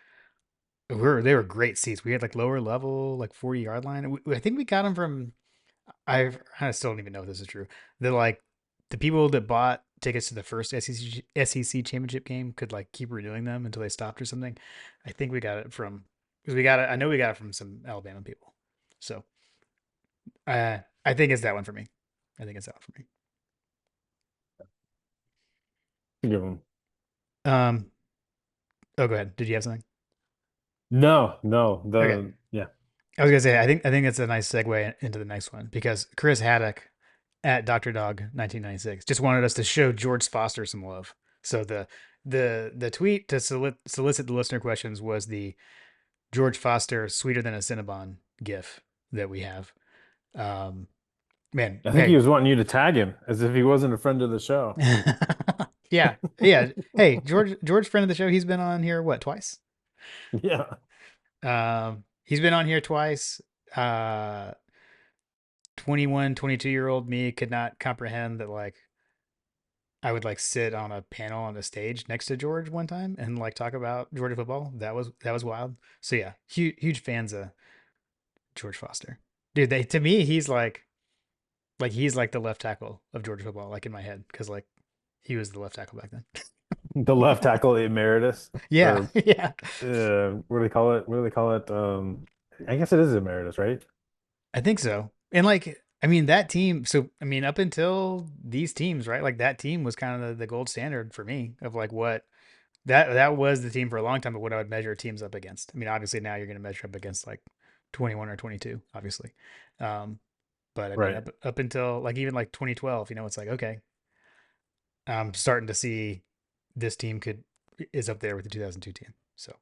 S1: They were great seats. We had like lower level, like 40-yard line. I think we got them from. I still don't even know if this is true. They're like the people that bought tickets to the first SEC championship game could like keep renewing them until they stopped or something. I think we got it from because we got it. I know we got it from some Alabama people. So I think it's that one for me. I think it's that one for me.
S2: Good one.
S1: Um. Oh, go ahead. Did you have something?
S2: No, no,
S1: Okay.
S2: the yeah.
S1: I was gonna say I think it's a nice segue into the next one because Chris Haddock at Dr. Dog 1996 just wanted us to show George Foster some love. So the tweet to solicit the listener questions was the George Foster sweeter than a Cinnabon gif that we have. Um, man,
S2: I think he
S1: okay.
S2: was wanting you to tag him as if he wasn't a friend of the show.
S1: Yeah, yeah. Hey, George, friend of the show. He's been on here what twice?
S2: Yeah.
S1: He's been on here twice. Uh, 21, 22-year-old me could not comprehend that like I would like sit on a panel on the stage next to George one time and like talk about Georgia football. That was wild. So yeah, huge fans of George Foster. Dude, they to me he's like the left tackle of Georgia football, like in my head, because like he was the left tackle back then.
S2: The left tackle emeritus,
S1: Yeah,
S2: or
S1: yeah.
S2: what do they call it? What do they call it? I guess it is emeritus, right?
S1: I think so. And like, I mean, that team. So, I mean, up until these teams, right? Like that team was kind of the gold standard for me of like what that was the team for a long time, but what I would measure teams up against. I mean, obviously now you're going to measure up against like 21 or 22, obviously. Um, but I mean,
S2: Right.
S1: up until like even like 2012, it's like okay, I'm starting to see this team could is up there with the 2002 team. So,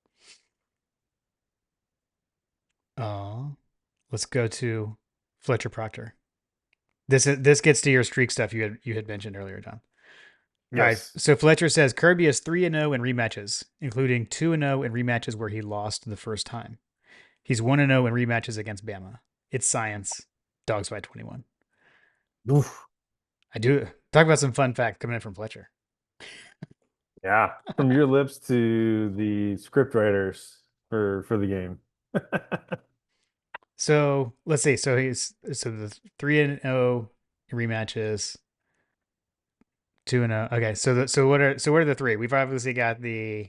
S1: uh, let's go to Fletcher Proctor. This gets to your streak stuff you had mentioned earlier, John. All right.
S2: Yes.
S1: So Fletcher says Kirby is 3-0 in rematches, including 2-0 in rematches where he lost the first time. He's 1-0 in rematches against Bama. It's science. Dogs by 21.
S2: Oof.
S1: I do talk about some fun facts coming in from Fletcher.
S2: Yeah. From your lips to the script writers for the game.
S1: So let's see. So the 3-0 rematches, 2-0. Okay. So what are the three? We've obviously got the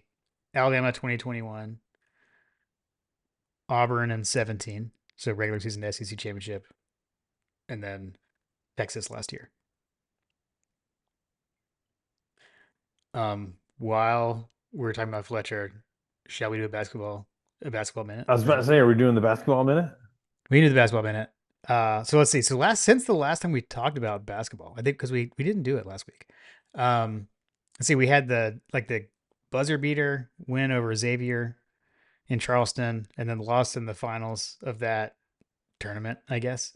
S1: Alabama 2021, Auburn in 17. So regular season SEC championship, and then Texas last year. While we're talking about Fletcher, shall we do a basketball minute?
S2: I was about to say, are we doing the basketball minute?
S1: We can do the basketball minute. So let's see. So since the last time we talked about basketball, I think because we didn't do it last week. Let's see. We had the buzzer beater win over Xavier in Charleston, and then lost in the finals of that tournament, I guess,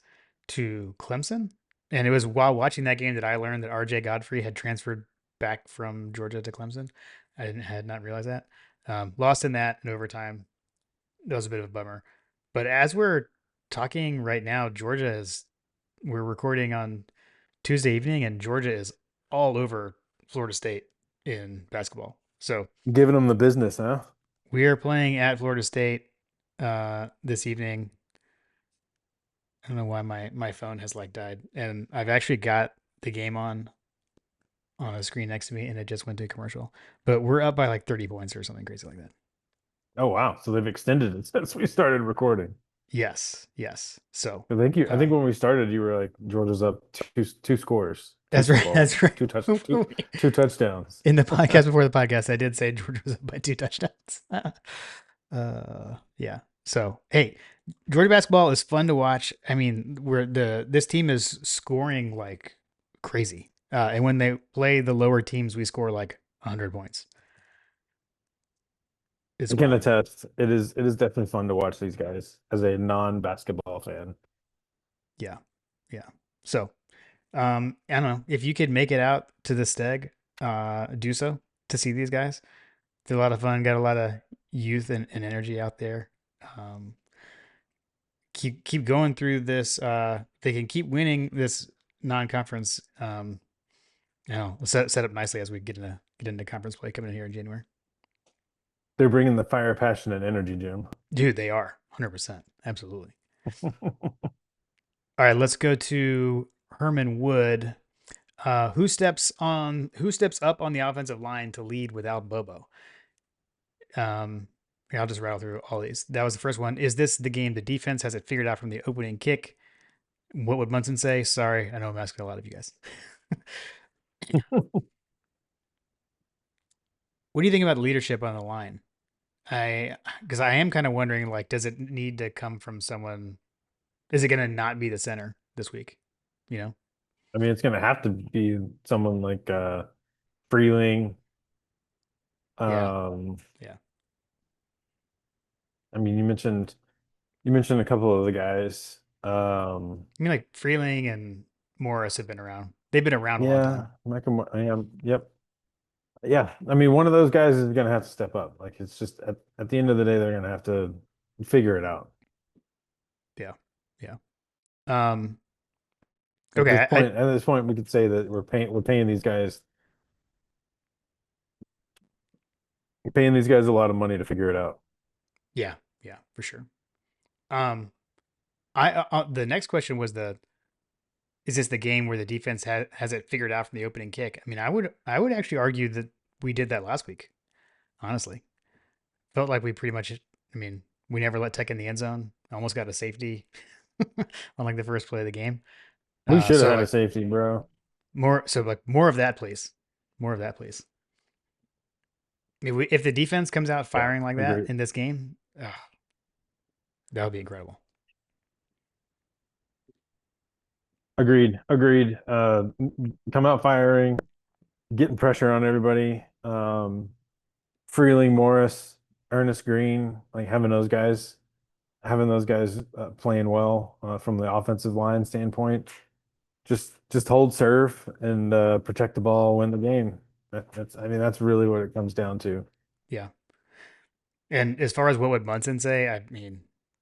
S1: to Clemson. And it was while watching that game that I learned that RJ Godfrey had transferred back from Georgia to Clemson. Had not realized that. Lost in that in overtime. That was a bit of a bummer. But as we're talking right now, we're recording on Tuesday evening, and Georgia is all over Florida State in basketball. So
S2: Giving them the business, huh?
S1: we are playing at Florida State this evening. I don't know why my phone has like died, and I've actually got the game on a screen next to me, and it just went to a commercial. But we're up by like 30 points or something crazy like that.
S2: Oh wow. So they've extended it since we started recording.
S1: Yes, yes. So,
S2: I think I think
S1: uh,
S2: when we started, you were like, Georgia's up two scores, two
S1: that's right.
S2: footballs,
S1: That's right.
S2: two touch two touchdowns.
S1: In the podcast before the podcast, I did say Georgia was up by 2 touchdowns. Yeah. So hey, Georgia basketball is fun to watch. I mean, where this team is scoring like crazy, and when they play the lower teams, we score like 100 points.
S2: I
S1: It's
S2: can
S1: wild.
S2: attest. It is definitely fun to watch these guys as a non-basketball fan.
S1: Yeah, yeah. So, I don't know if you could make it out to the Steg, do so to see these guys. They're a lot of fun. Got a lot of youth and energy out there. Um, keep going through this. They can keep winning this non-conference. Set up nicely as we get into conference play coming in here in January.
S2: They're bringing the fire, passion, and energy, Jim.
S1: Dude, they are 100%, absolutely. All right, let's go to Herman Wood. Who steps up on the offensive line to lead without Bobo? Um, Here, I'll just rattle through all these. That was the first one. Is this the game the defense has it figured out from the opening kick? What would Munson say? Sorry, I know I'm asking a lot of you guys. What do you think about leadership on the line? Because I am kind of wondering, like, does it need to come from someone? Is it going to not be the center this week? You know?
S2: I mean, it's gonna have to be someone like Freeling.
S1: Yeah,
S2: Um,
S1: yeah.
S2: I mean, you mentioned a couple of the guys.
S1: I mean, like Freeling and Morris have been around. They've been around a long
S2: Yeah,
S1: time.
S2: Michael. Yeah, yep. Yeah, I mean, one of those guys is gonna have to step up. Like, it's just at the end of the day, they're gonna have to figure it out.
S1: Yeah, yeah. Um,
S2: At this
S1: okay. I
S2: point, at this point, we could say that we're paying these guys a lot of money to figure it out.
S1: Yeah, yeah, for sure. Um, the next question was is this the game where the defense has it figured out from the opening kick? I mean, I would actually argue that we did that last week. Honestly, felt like we pretty much. I mean, we never let Tech in the end zone. Almost got a safety on like the first play of the game.
S2: We should have
S1: So
S2: had a
S1: like
S2: safety, bro.
S1: more of that, please. More of that, please. If the defense comes out
S2: Yeah,
S1: firing like that
S2: agreed.
S1: in this game, that would be incredible.
S2: Agreed. Agreed. Come out firing, getting pressure on everybody. Freeling Morris, Ernest Green, like having those guys playing well from the offensive line standpoint. Just hold serve and protect the ball, win the game. That's I mean that's really what it comes down to.
S1: Yeah. And as far as what would Munson say, I mean,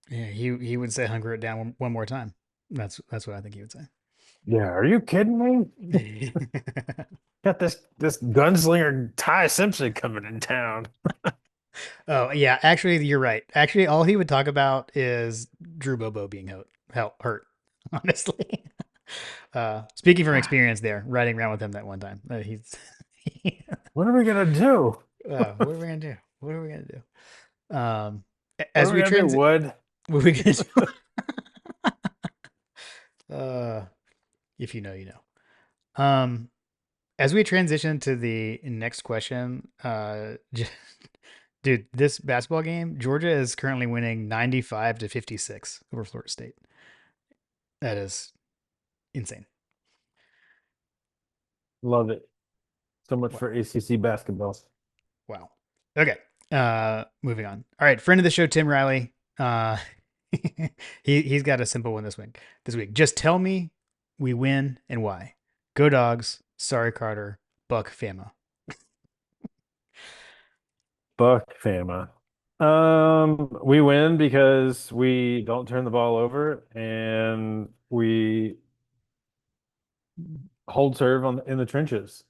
S1: yeah, he would say hunger it down one more time. That's what I think he would say.
S2: Yeah, are you kidding me? Got this gunslinger Ty Simpson coming in town.
S1: Oh yeah, actually you're right. Actually, all he would talk about is Drew Bobo being hurt. Honestly, speaking from experience, there riding around with him that one time, he's.
S2: What are we gonna do?
S1: What are we gonna do? What are we gonna do?
S2: What
S1: As
S2: are we
S1: we
S2: gonna do,
S1: trans,
S2: Wood?
S1: what are we gonna do? If you know, you know. As we transition to the next question, dude, this basketball game, Georgia is currently winning 95-56 over Florida State. That is insane.
S2: Love it. So much
S1: Wow.
S2: for ACC basketball.
S1: Wow. Okay. Moving on. All right, friend of the show, Tim Riley. He's got a simple one this week. This week, just tell me we win and why. Go Dogs. Sorry, Carter. Buck Fama.
S2: Buck Fama. We win because we don't turn the ball over and we hold serve in the trenches.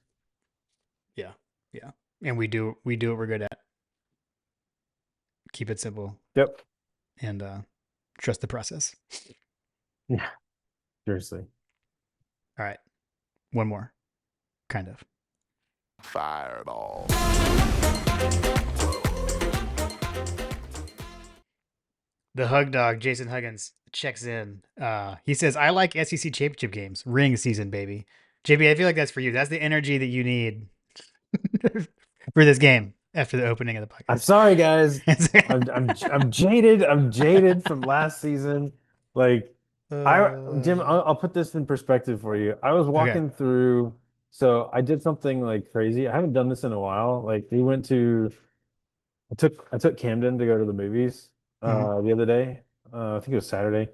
S1: Yeah, yeah. And we do what we're good at. Keep it simple
S2: Yep.
S1: and trust the process.
S2: Yeah, seriously.
S1: All right, one more, kind of.
S3: Fireball.
S1: The Hug Dog, Jason Huggins, checks in. He says, I like SEC championship games. Ring season, baby. JB, I feel like that's for you. That's the energy that you need for this game after the opening of the
S2: I'm
S1: podcast.
S2: sorry, guys. I'm jaded. I'm jaded from last season. Like Jim, I'll put this in perspective for you. I was
S1: Okay.
S2: walking through, so I did something like crazy. I haven't done this in a while. Like we went to I took Camden to go to the movies
S1: Mhm.
S2: the other day. I think it was Saturday.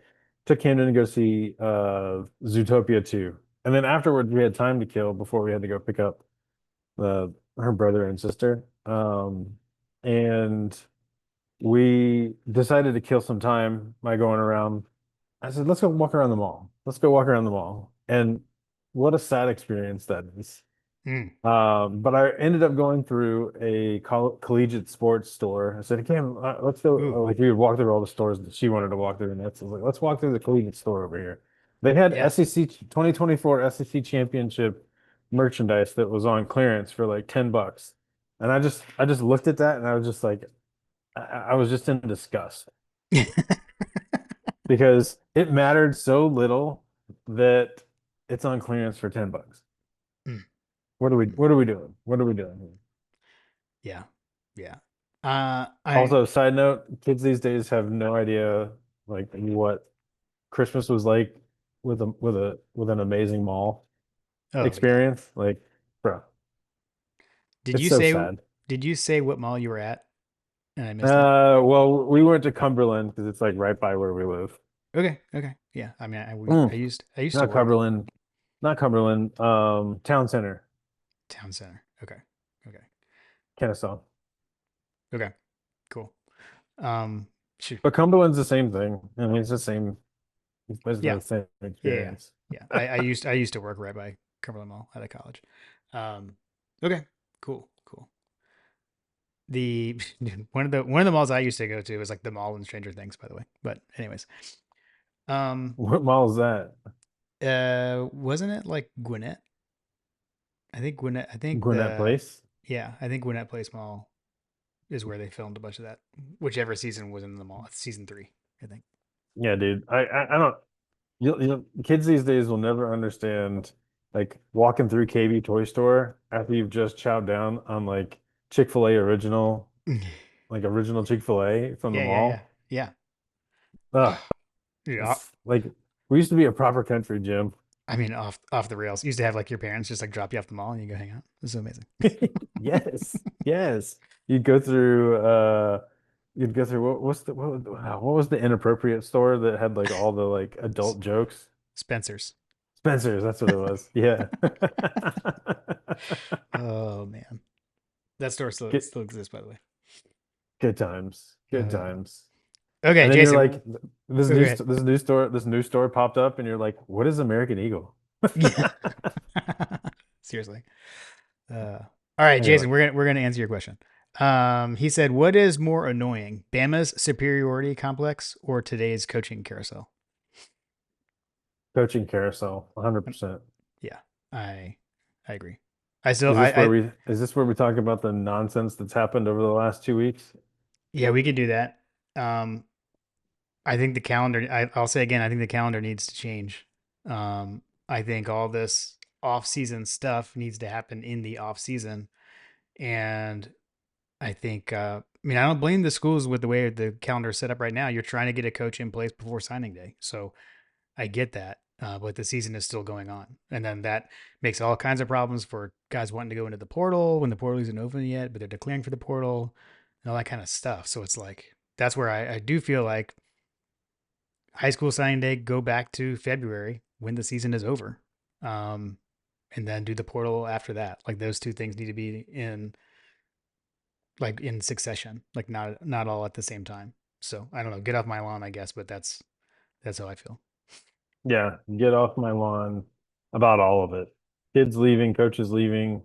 S2: Took Camden to go see Zootopia 2. And then afterwards we had time to kill before we had to go pick up her brother and sister. And we decided to kill some time by going around. I said, let's go walk around the mall. Let's go walk around the mall. And what a sad experience that is.
S1: Mm.
S2: But I ended up going through a collegiate sports store. I said, "Cam, let's go."
S1: Ooh,
S2: Like we would walk through all the stores that she wanted to walk through, and that's I was like, "Let's walk through the collegiate store over here." They had
S1: yeah.
S2: SEC 2024 SEC championship merchandise that was on clearance for like $10, and I just looked at that and I was just like, I was just in disgust because it mattered so little that it's on clearance for $10.
S1: Mm.
S2: What are we
S1: Mm.
S2: what are we doing? What are we doing here?
S1: Yeah. Yeah. I
S2: Also, side note, kids these days have no idea like what Christmas was like with an amazing mall
S1: oh yeah.
S2: experience. Like, bro,
S1: Did
S2: it's
S1: you
S2: so
S1: say
S2: sad.
S1: did you say what mall you were at? And I missed it.
S2: Well, we went to Cumberland because it's like right by where we live.
S1: Okay. Okay. Yeah. I mean,
S2: Mm,
S1: I used to
S2: not
S1: work
S2: Cumberland, not Cumberland. Town Center,
S1: town center. Okay. Okay.
S2: Kennesaw.
S1: Okay. Cool. Um. Shoot.
S2: But Cumberland's the same thing. I mean, it's the same. It's basically
S1: Yeah.
S2: the same
S1: Yeah. Yeah.
S2: experience.
S1: Yeah. I used to work right by Cumberland Mall out of college. Um. Okay. Cool. Cool. The one of the malls I used to go to was like the mall in Stranger Things, by the way. But anyways. Um.
S2: What mall is that?
S1: Wasn't it like Gwinnett? I think Gwinnett. I think
S2: Gwinnett
S1: the
S2: Place.
S1: Yeah, I think Gwinnett Place Mall is where they filmed a bunch of that. Whichever season was in the mall, season 3, I think.
S2: Yeah, dude. I don't. Kids these days will never understand like walking through KB Toy Store after you've just chowed down on like Chick-fil-A original, like original Chick-fil-A from the
S1: Yeah, yeah, yeah,
S2: mall.
S1: yeah.
S2: Ugh,
S1: Dude,
S2: it's like we used to be a proper country, Jim.
S1: I mean, off the rails. Used to have like your parents just like drop you off the mall and you go hang out. This is amazing.
S2: Yes, yes. You'd go through you'd go through what was the inappropriate store that had like all the like adult jokes?
S1: Spencer's.
S2: Spencer's, that's what it was. Yeah.
S1: Oh man, that store
S2: Good
S1: still exists, by the way.
S2: good times. Good
S1: Uh,
S2: times.
S1: okay,
S2: And then you're
S1: Jason.
S2: like
S1: Okay.
S2: this new store popped up and you're like, what is American Eagle?
S1: Yeah. Seriously. All right,
S2: Anyway,
S1: Jason. We're gonna answer your question. He said, "What is more annoying, Bama's superiority complex or today's coaching carousel?"
S2: coaching carousel, 100%.
S1: Yeah, I agree. I still I
S2: Is this where we talk about the nonsense that's happened over the last 2 weeks?
S1: yeah, we could do that. Um, I think the calendar. I'll say again. I think the calendar needs to change. I think all this off-season stuff needs to happen in the off-season, and I think. I mean, I don't blame the schools with the way the calendar is set up right now. You're trying to get a coach in place before signing day, so I get that. But the season is still going on, and then that makes all kinds of problems for guys wanting to go into the portal when the portal isn't open yet, but they're declaring for the portal and all that kind of stuff. So it's like that's where I do feel like high school signing day, go back to February when the season is over, um, and then do the portal after that. Like those two things need to be in succession, like not all at the same time. So I don't know, get off my lawn, I guess, but that's how I feel.
S2: Yeah, get off my lawn about all of it. Kids leaving, coaches leaving,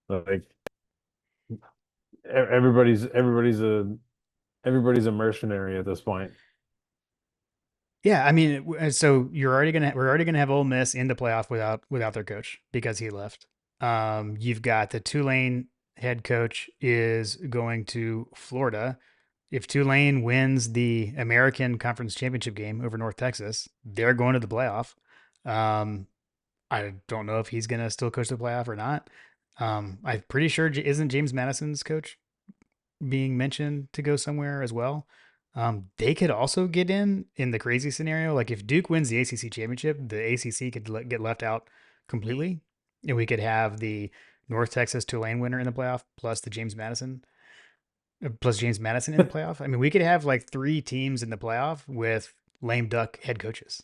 S2: like everybody's a mercenary at this point.
S1: Yeah, I mean, so we're already gonna have Ole Miss in the playoff without their coach because he left. You've got the Tulane head coach is going to Florida. If Tulane wins the American Conference Championship game over North Texas, they're going to the playoff. Um, I don't know if he's gonna still coach the playoff or not. I'm pretty sure isn't James Madison's coach being mentioned to go somewhere as well. They could also get in the crazy scenario. Like if Duke wins the ACC championship, the ACC could get left out completely, and we could have the North Texas Tulane winner in the playoff plus James Madison in the playoff. I mean, we could have like 3 teams in the playoff with lame duck head coaches.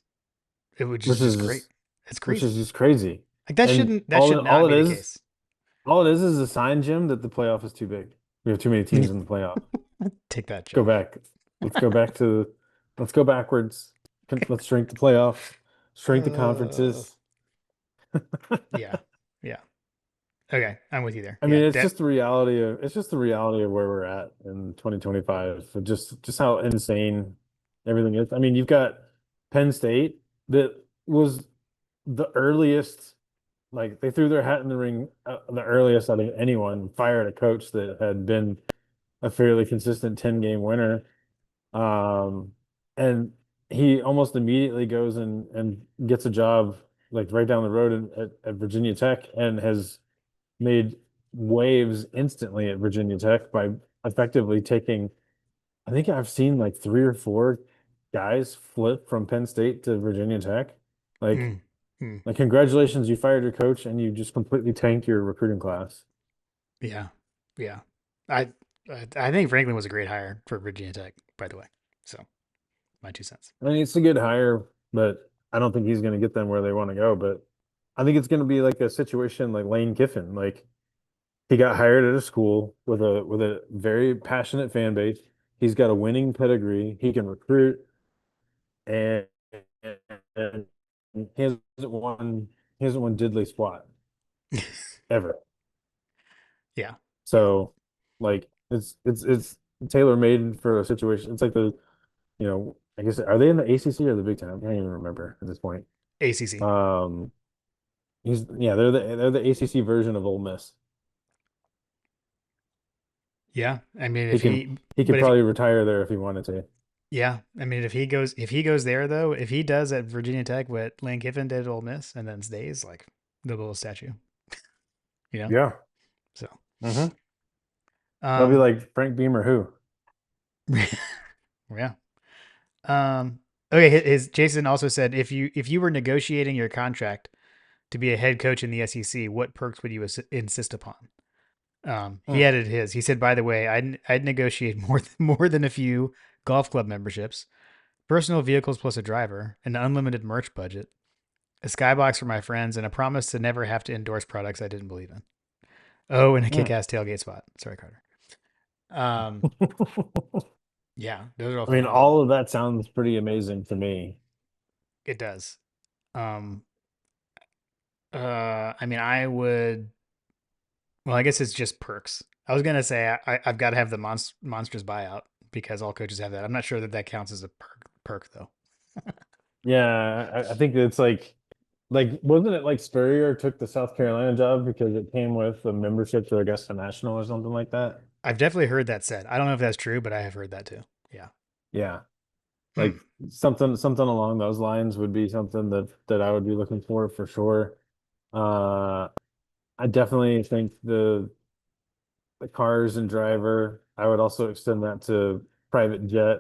S1: It would
S2: which
S1: just
S2: is
S1: great.
S2: just
S1: It's
S2: which is
S1: crazy.
S2: just crazy.
S1: Like that
S2: And
S1: shouldn't that should not be the case.
S2: all it is a sign, Jim, that the playoff is too big. We have too many teams in the playoff.
S1: Take that,
S2: Go
S1: Joe.
S2: back. Let's go back to let's go backwards. Let's shrink the playoff, shrink the
S1: Uh,
S2: conferences.
S1: yeah, yeah. Okay, I'm with you there.
S2: I
S1: Yeah,
S2: mean,
S1: that.
S2: it's just the reality of where we're at in 2025. Just how insane everything is. I mean, you've got Penn State that was the earliest, like they threw their hat in the ring, the earliest out of anyone, fired a coach that had been a fairly consistent 10-game winner. Um, and he almost immediately goes and gets a job like right down the road at Virginia Tech and has made waves instantly at Virginia Tech by effectively taking, I think I've seen like 3 or 4 guys flip from Penn State to Virginia Tech. Like,
S1: Mm, mm,
S2: like congratulations, you fired your coach and you just completely tanked your recruiting class.
S1: yeah, yeah. I I think Franklin was a great hire for Virginia Tech, by the way. So my 2 cents.
S2: I mean, it's a good hire, but I don't think he's going to get them where they want to go. But I think it's going to be like a situation like Lane Kiffin. Like he got hired at a school with a very passionate fan base. He's got a winning pedigree. He can recruit, and, and he hasn't won he hasn't won diddly squat ever.
S1: Yeah, yeah.
S2: So like it's tailor made for a situation. It's like I guess are they in the ACC or the Big Ten? I can't even remember at this point.
S1: ACC.
S2: Um, they're the ACC version of Ole Miss.
S1: Yeah. I mean,
S2: He
S1: if
S2: can
S1: he,
S2: he could
S1: but if,
S2: probably retire there if he wanted to.
S1: yeah, I mean, if he goes there though, if he does at Virginia Tech what Lane Kiffin did at Ole Miss and then stays, like they'll build a statue, you know?
S2: Yeah.
S1: So,
S2: Mm-hmm. They'll be
S1: um,
S2: like Frank Beamer, who?
S1: yeah. Um, okay. His Jason also said if you were negotiating your contract to be a head coach in the SEC, what perks would you insist upon? He
S2: Hmm.
S1: added his. He said, by the way, I'd negotiate more than a few golf club memberships, personal vehicles plus a driver, an unlimited merch budget, a skybox for my friends, and a promise to never have to endorse products I didn't believe in. Oh, and a
S2: Hmm.
S1: kick-ass tailgate spot. Sorry, Carter. Um, yeah, those are all
S2: I mean,
S1: phenomenal.
S2: all of that sounds pretty amazing to me.
S1: It does. Um, I mean, I would. Well, I guess it's just perks. I was gonna say I've got to have the monsters buyout because all coaches have that. I'm not sure that that counts as a perk though.
S2: Yeah, I think it's like wasn't it like Spurrier took the South Carolina job because it came with a membership to Augusta National or something like that?
S1: I've definitely heard that said. I don't know if that's true, but I have heard that too. Yeah.
S2: Yeah.
S1: Hmm.
S2: Like something along those lines would be something that I would be looking for sure. Uh I definitely think the cars and driver, I would also extend that to private jet,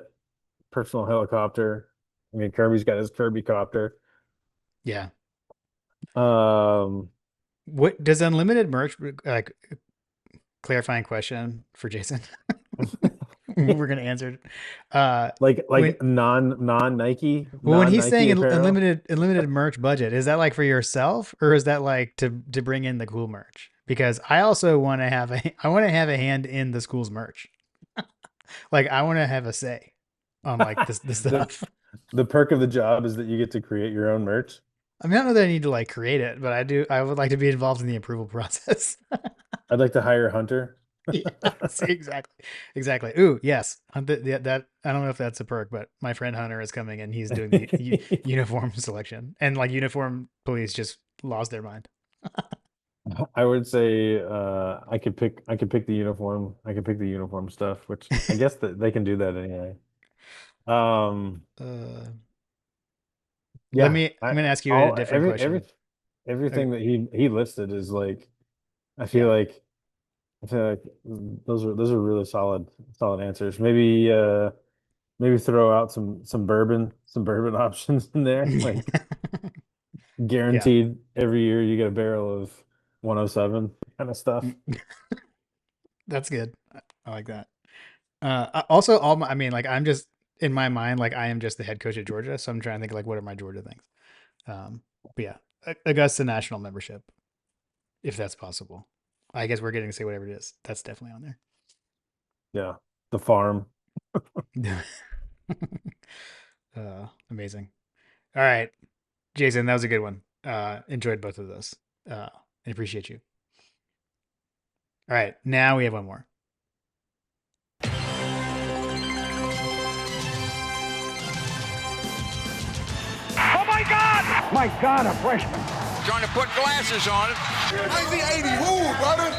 S2: personal helicopter. I mean, Kirby's got his Kirby copter.
S1: Yeah.
S2: Um,
S1: What does unlimited merch like clarifying question for Jason? We're gonna answer it. When
S2: like non Nike,
S1: well, when
S2: non
S1: he's saying
S2: Nike apparel.
S1: unlimited merch budget, is that like for yourself or is that like to bring in the cool merch? Because I also want to have a I want to have a hand in the school's merch. Like I want to have a say on like this the
S2: The
S1: stuff.
S2: the perk of the job is that you get to create your own merch.
S1: I mean, I don't know that I need to like create it, but I do. I would like to be involved in the approval process.
S2: I'd like to hire Hunter.
S1: Yes, exactly, exactly. Ooh, yes. That I don't know if that's a perk, but my friend Hunter is coming and he's doing the uniform selection, and like uniform police just lost their mind.
S2: I would say I could pick the uniform. I could pick the uniform stuff, which I guess that they can do that anyway. Um,
S1: Uh, let
S2: yeah,
S1: me. I'm
S2: I
S1: going to ask you a
S2: all
S1: different question. Okay.
S2: everything that he listed is like I feel
S1: Yeah.
S2: like I feel like those are really solid answers. Maybe maybe throw out some bourbon options in there, like
S1: Yeah.
S2: guaranteed every year you get a barrel of 107 kind of stuff.
S1: That's good. I like that. Also, I mean, like, I'm just in my mind, like, I am just the head coach at Georgia, so I'm trying to think, like, what are my Georgia things? But yeah, Augusta National membership, if that's possible. I guess we're getting to say whatever it is. That's definitely on
S2: Yeah, the farm.
S1: there. Amazing. All right, Jason, that was a good one. Enjoyed both of those. I appreciate you. All right, now we have one more.
S4: Oh my God! My God, a freshman.
S5: Trying to put glasses on it.
S3: 1980 rule, brother.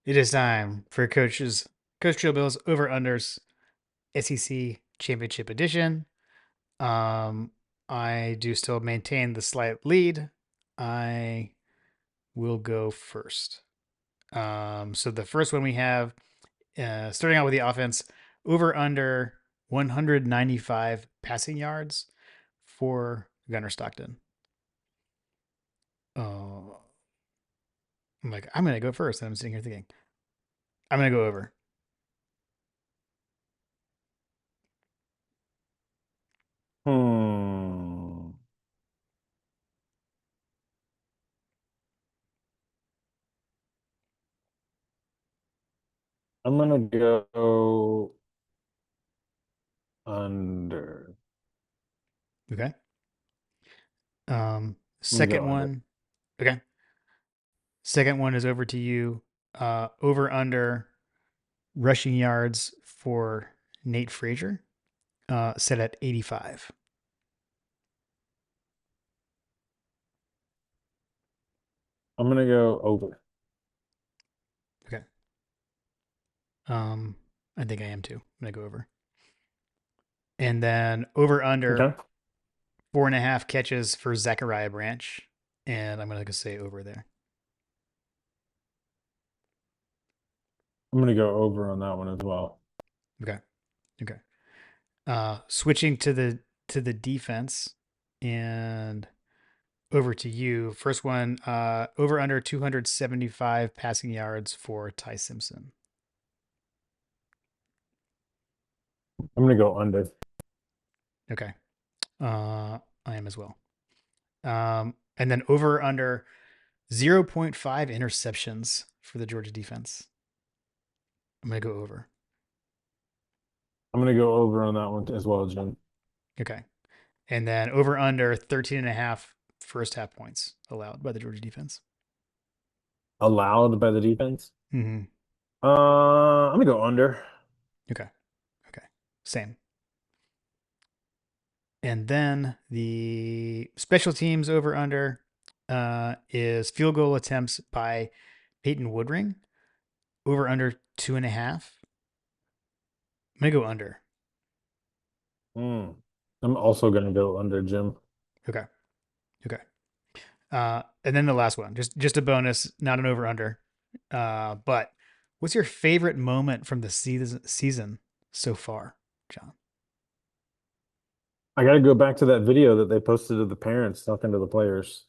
S1: It is time for Coach Chillbill's over unders SEC Championship Edition. Um, I do still maintain the slight lead. I will go first. So the first one we have, starting out with the offense, over under 195 passing yards for Gunnar Stockton. Uh, I'm like, I'm gonna go first, and I'm sitting here thinking, I'm gonna go over.
S2: Hmm. I'm gonna go under.
S1: Okay.
S2: I'm gonna
S1: Second
S2: go under.
S1: one. Okay. Second one is over to you. Over under rushing yards for Nate Frazier, set at 85.
S2: I'm gonna go over.
S1: Okay. I think I am too. I'm gonna go over. And then over under
S2: Okay.
S1: 4.5 catches for Zachariah Branch. And I'm gonna go say over there.
S2: I'm gonna go over on that one as well.
S1: Okay. Okay. Switching to the defense and over to you. First one, over under 275 passing yards for Ty Simpson.
S2: I'm gonna go under.
S1: Okay. I am as well. And then over under 0.5 interceptions for the Georgia defense. I'm going to go over.
S2: I'm gonna go over on that one as well, Jim.
S1: Okay. And then over under 13 and a half first half points allowed by the Georgia defense.
S2: Allowed by the defense.
S1: Mm-hmm.
S2: I'm gonna go under.
S1: Okay. Okay. Same. And then the special teams over under is field goal attempts by Peyton Woodring. Over under 2.5. I'm gonna go under.
S2: I'm also gonna go under, Jim.
S1: Okay. Okay. And then the last one, just a bonus, not an over under. But what's your favorite moment from the season so far, John?
S2: I gotta go back to that video that they posted of the parents talking to the players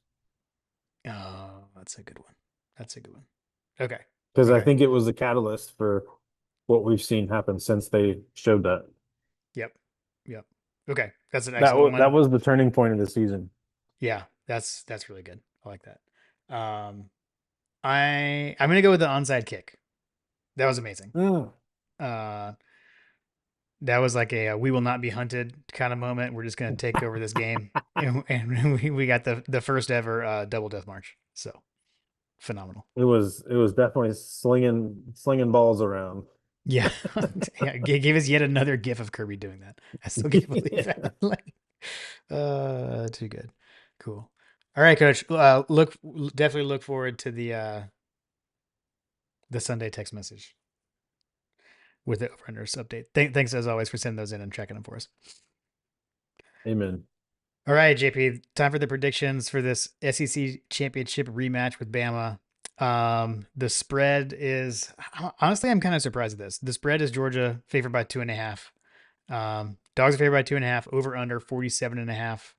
S1: Oh, that's a good one. That's a good one. Okay.
S2: because I
S1: Okay.
S2: think it was the catalyst for what we've seen happen since they showed that.
S1: Yep. Yep. Okay. That's an
S2: That
S1: excellent
S2: was that
S1: one.
S2: was the turning point of the season.
S1: Yeah, that's really good. I like that. I'm gonna go with the onside kick. That was amazing. Uh, that was like a we will not be hunted kind of moment. We're just gonna take over this game, and we got the first ever double death march. So phenomenal.
S2: It was definitely slinging balls around.
S1: Yeah, yeah. Gave us yet another gif of Kirby doing that. I still can't believe
S2: Yeah.
S1: that. Like, too good. Cool. All right, Coach. Definitely look forward to the Sunday text message with the over-unders update. Thanks as always for sending those in and checking them for us.
S2: Amen.
S1: All right, JP, time for the predictions for this SEC championship rematch with Bama. The spread is honestly, I'm kind of surprised at this. The spread is Georgia favored by 2.5. Dogs are favored by 2.5, over under 47.5.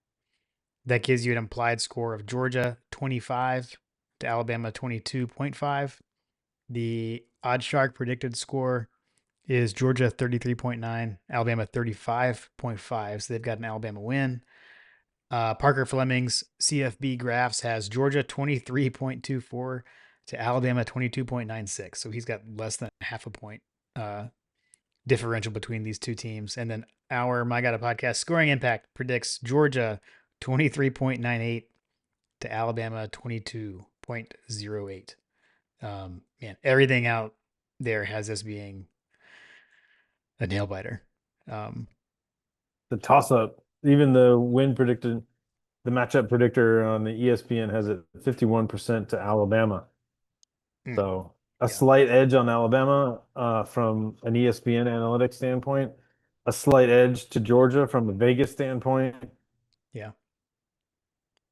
S1: That gives you an implied score of Georgia 25 to Alabama 22.5. The OddsShark predicted score is Georgia 33.9, Alabama 35.5. So they've got an Alabama win. Parker Fleming's CFB graphs has Georgia 23.24 to Alabama 22.96. So he's got less than half a point differential between these two teams. And then our My God Podcast scoring impact predicts Georgia 23.98 to Alabama 22.08. Man, everything out there has this being a nail biter.
S2: The toss up, even the matchup predictor on the ESPN has it 51% to Alabama. So a
S1: Yeah.
S2: slight edge on Alabama from an ESPN analytics standpoint, a slight edge to Georgia from a Vegas standpoint.
S1: Yeah.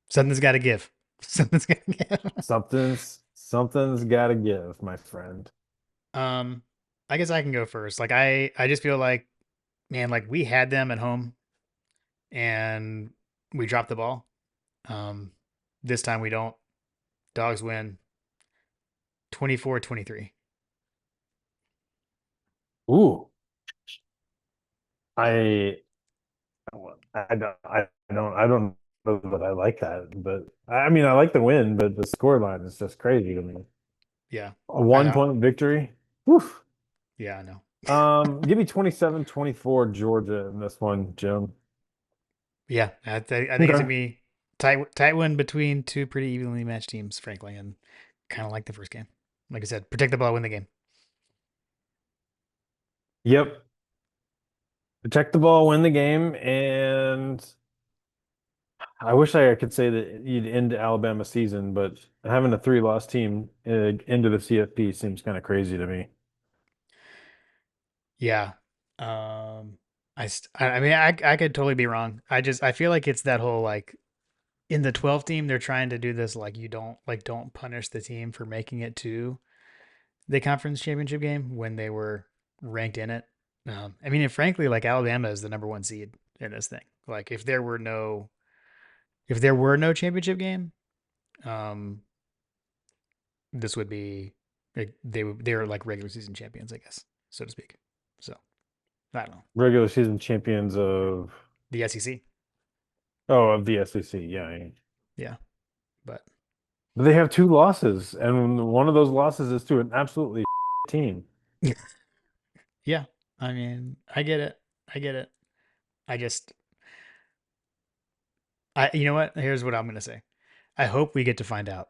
S1: Something's got to give. Something's got to give.
S2: Something's got to give, my friend.
S1: I guess I can go first. Like I just feel like, man, like we had them at home and we dropped the ball. This time we don't. Dogs win 24-23.
S2: Ooh. I don't know that I like that, but I mean I like the win, but the score line is just crazy to me.
S1: Yeah.
S2: A 1 point victory. Woof.
S1: Yeah, I know.
S2: Give me 27-24 Georgia in this one, Jim.
S1: Yeah, I think it's gonna be tight win between two pretty evenly matched teams, frankly, and kind of like the first game. Like I said, protect the ball, win the game.
S2: Yep. Protect the ball, win the game, and I wish I could say that you'd end Alabama season, but having a 3-loss team into the CFP seems kind of crazy to me.
S1: Yeah. I mean, I could totally be wrong. I feel like it's that whole like in the 12 team, they're trying to do this like you don't punish the team for making it to the conference championship game when they were ranked in it. I mean, and frankly, like Alabama is the number one seed in this thing. Like if there were no championship game, um, this would be like, they're like regular season champions, I guess, so to speak. So I don't know.
S2: Regular season champions of
S1: The SEC,
S2: of the SEC, yeah.
S1: yeah, but
S2: But they have 2 losses, and one of those losses is to an absolutely team.
S1: yeah. I mean, I get it. I get it. I just, you know what? Here's what I'm gonna say. I hope we get to find out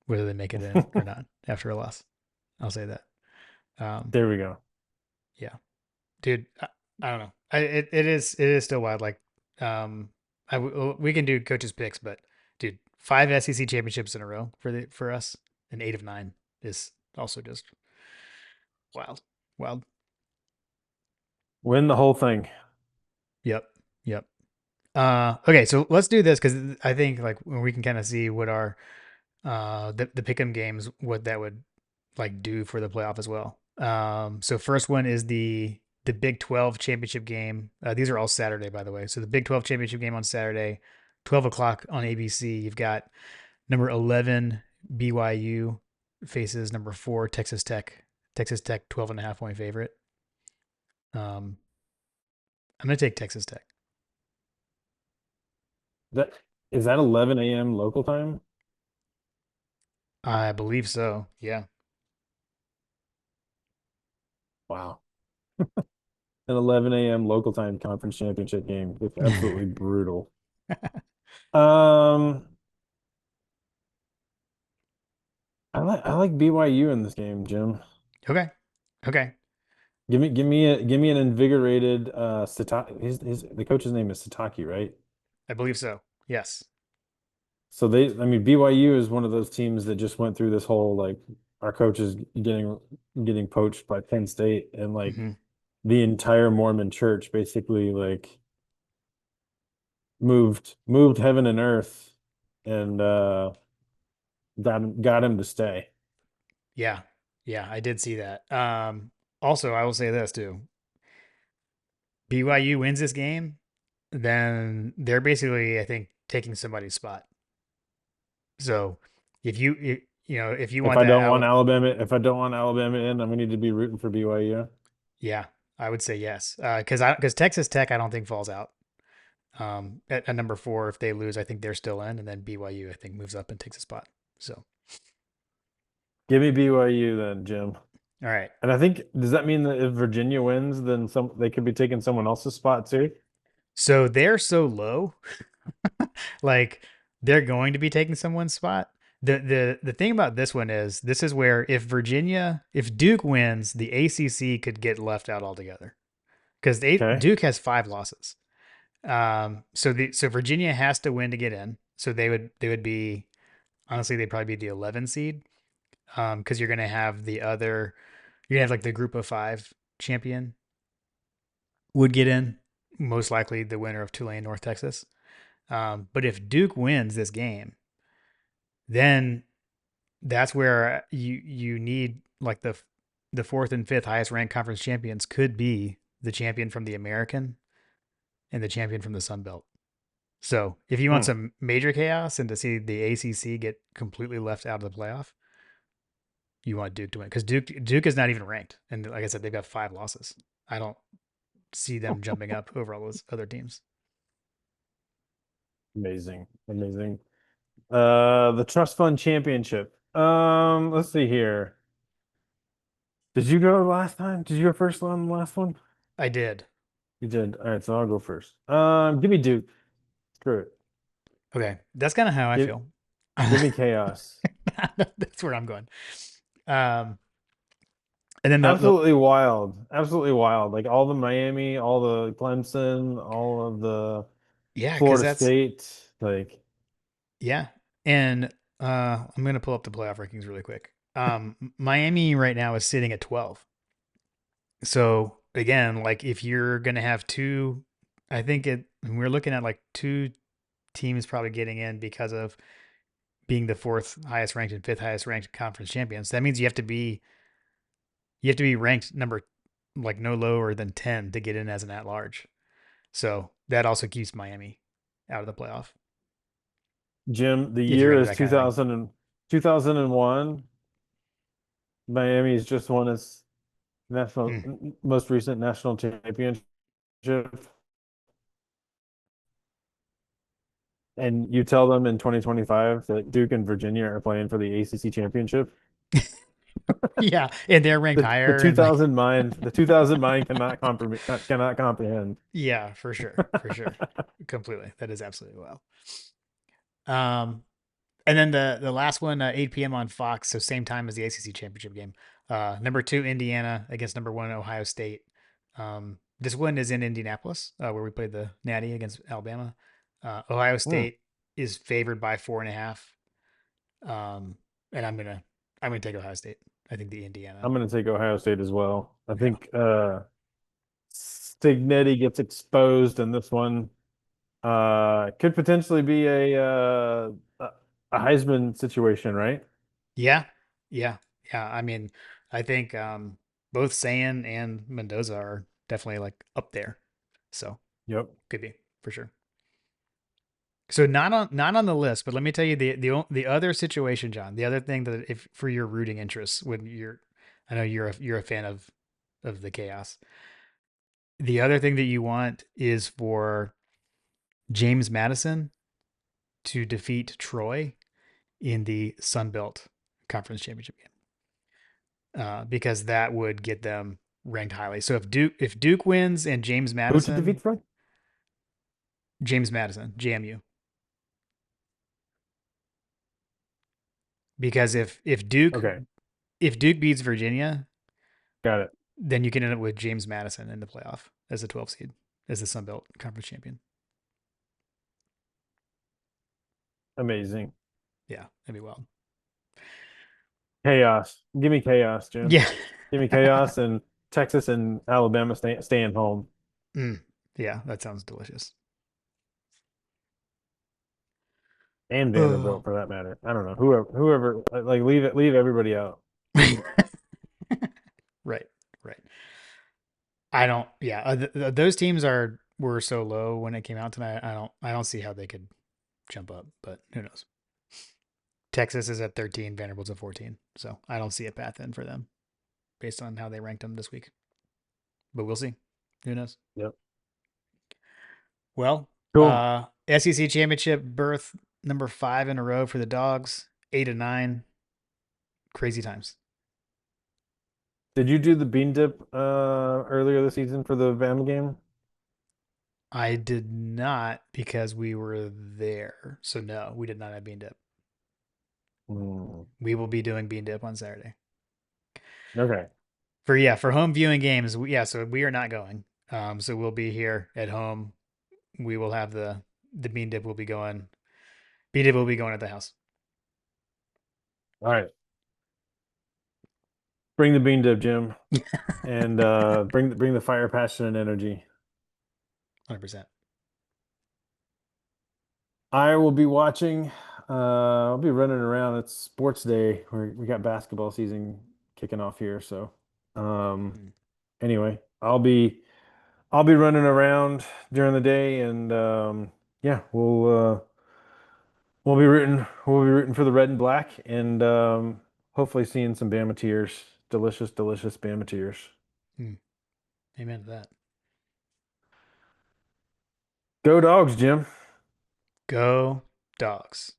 S1: whether they make it in or not after a loss. I'll say that.
S2: There we go.
S1: Yeah, dude. I don't know. It is still wild. Like, we can do coaches picks, but dude, 5 SEC championships in a row for us, and 8 of 9 is also just wild, wild.
S2: Win the whole thing.
S1: Yep, yep. Okay, so let's do this because I think like we can kind of see what our the pick'em games what that would like do for the playoff as well. So first one is the Big 12 championship game. These are all Saturday, by the way. So the Big 12 championship game on Saturday, 12 o'clock on ABC. You've got number 11 BYU faces number 4 Texas Tech. Texas Tech 12.5 point favorite. I'm gonna take Texas Tech.
S2: That is that 11 a.m. local time?
S1: I believe so. Yeah.
S2: Wow. An 11 a.m. local time conference championship game. It's absolutely brutal. Um, I like BYU in this game, Jim.
S1: Okay. Okay.
S2: Give me an invigorated Sataki. The coach's name is Sataki, right?
S1: I believe so. Yes.
S2: So I mean, BYU is one of those teams that just went through this whole like our coach is getting poached by Penn State, and like
S1: Hmm.
S2: the entire Mormon church basically like moved heaven and earth and got him to stay.
S1: Yeah. Yeah. I did see that. Also, I will say this too. BYU wins this game, then they're basically, I think, taking somebody's spot. So if you want that out,
S2: If I don't want Alabama in, I'm gonna need to be rooting for BYU.
S1: yeah, I would say yes. Because Texas Tech, I don't think falls out. At number 4, if they lose, I think they're still in, and then BYU, I think, moves up and takes a spot. So,
S2: Give me BYU then, Jim.
S1: all right.
S2: And I think does that mean that if Virginia wins, then they could be taking someone else's spot too?
S1: So they're so low, like they're going to be taking someone's spot. The thing about this one is this is where if Duke wins, the ACC could get left out altogether because
S2: Okay.
S1: Duke has 5 losses. So Virginia has to win to get in. So they would be honestly they'd probably be the 11 seed. Because you're gonna have like the group of 5 champion would get in, most likely the winner of Tulane North Texas. But if Duke wins this game, then that's where you need like the 4th and 5th highest ranked conference champions could be the champion from the American and the champion from the Sun Belt. So if you want
S2: Hmm.
S1: some major chaos and to see the ACC get completely left out of the playoff, you want Duke to win because Duke is not even ranked, and like I said, they've got 5 losses. I don't see them jumping up over all those other teams.
S2: Amazing. Amazing. The Trust Fund Championship. Let's see here. Did you go last time? Did you go first on the last one?
S1: I did.
S2: You did. All right, so I'll go first. Give me Duke. Screw it.
S1: Okay, that's kind of how I
S2: Give,
S1: feel.
S2: give me chaos.
S1: That's where I'm going. Um, and then
S2: Absolutely wild. Absolutely wild. Like all the Miami, all the Clemson, all of the
S1: yeah, because
S2: Florida
S1: that's
S2: State. Like,
S1: Yeah. And I'm going to pull up the playoff rankings really quick. Miami right now is sitting at 12. So again, like if you're going to have two, I think we're looking at like two teams probably getting in because of being the fourth highest ranked and fifth highest ranked conference champions. That means you have to be ranked number like no lower than 10 to get in as an at large. So that also keeps Miami out of the playoff
S2: Jim, the
S1: if you're
S2: year
S1: into
S2: is
S1: that kind of thing.
S2: 2001. Miami's just won its
S1: Mm.
S2: most recent national championship. And you tell them in 2025 that Duke and Virginia are playing for the ACC championship.
S1: Yeah, and they're ranked
S2: The
S1: higher and like
S2: 2000 mind cannot comprehend.
S1: yeah, for sure, for sure, completely. That is absolutely wild. And then the last one, 8 p.m. on Fox, so same time as the ACC championship game. Number 2 Indiana against number 1 Ohio State. This one is in Indianapolis, where we played the Natty against Alabama. Ohio
S2: Hmm.
S1: State is favored by 4.5. And I'm gonna take Ohio State. I think the Indiana.
S2: I'm going to take Ohio State as well. I
S1: Yeah.
S2: think Stignetti gets exposed in this one. Could potentially be a Heisman situation, right?
S1: Yeah, yeah, yeah. I mean, I think both Sayan and Mendoza are definitely like up there, so
S2: Yep.
S1: could be for sure. So not on the list, but let me tell you the other situation, John. The other thing that if for your rooting interests, when I know you're a fan of the chaos. The other thing that you want is for James Madison to defeat Troy in the Sun Belt Conference Championship game, because that would get them ranked highly. So if Duke wins and
S2: Who to defeat Troy?
S1: James Madison, JMU, because if Duke
S2: Okay,
S1: if Duke beats Virginia,
S2: got it.
S1: then you can end up with James Madison in the playoff as a 12 seed, as the Sun Belt Conference champion.
S2: Amazing.
S1: Yeah, that'd be wild.
S2: Chaos. Give me chaos, Jim.
S1: Yeah.
S2: Give me chaos and Texas and Alabama staying home.
S1: Yeah, that sounds delicious.
S2: And
S1: Oh.
S2: Vanderbilt for that matter. I don't know. Whoever like leave everybody out.
S1: Right, right. I don't. Yeah, those teams were so low when it came out tonight. I don't see how they could jump up, but who knows? Texas is at 13, Vanderbilt's at 14, so I don't see a path in for them based on how they ranked them this week. But we'll see. Who knows?
S2: Yep.
S1: Well,
S2: Cool.
S1: SEC championship berth number 5 in a row for the Dogs. 8-9. Crazy times.
S2: Did you do the bean dip earlier this season for the Bama game?
S1: I did not because we were there. So no, we did not have bean dip. We will be doing bean dip on Saturday.
S2: Okay.
S1: For home viewing games, so we are not going. So we'll be here at home. We will have the bean dip will be going. Bean dip will be going at the house.
S2: All right. Bring the bean dip, Jim, and bring the fire, passion, and energy.
S1: 100%.
S2: I will be watching. I'll be running around. It's sports day. We got basketball season kicking off here. So, anyway, I'll be running around during the day, and yeah, we'll be rooting for the red and black, and hopefully seeing some Bama tears. Delicious, delicious Bama tears.
S1: Amen to that.
S2: Go Dogs, Jim.
S1: Go Dogs.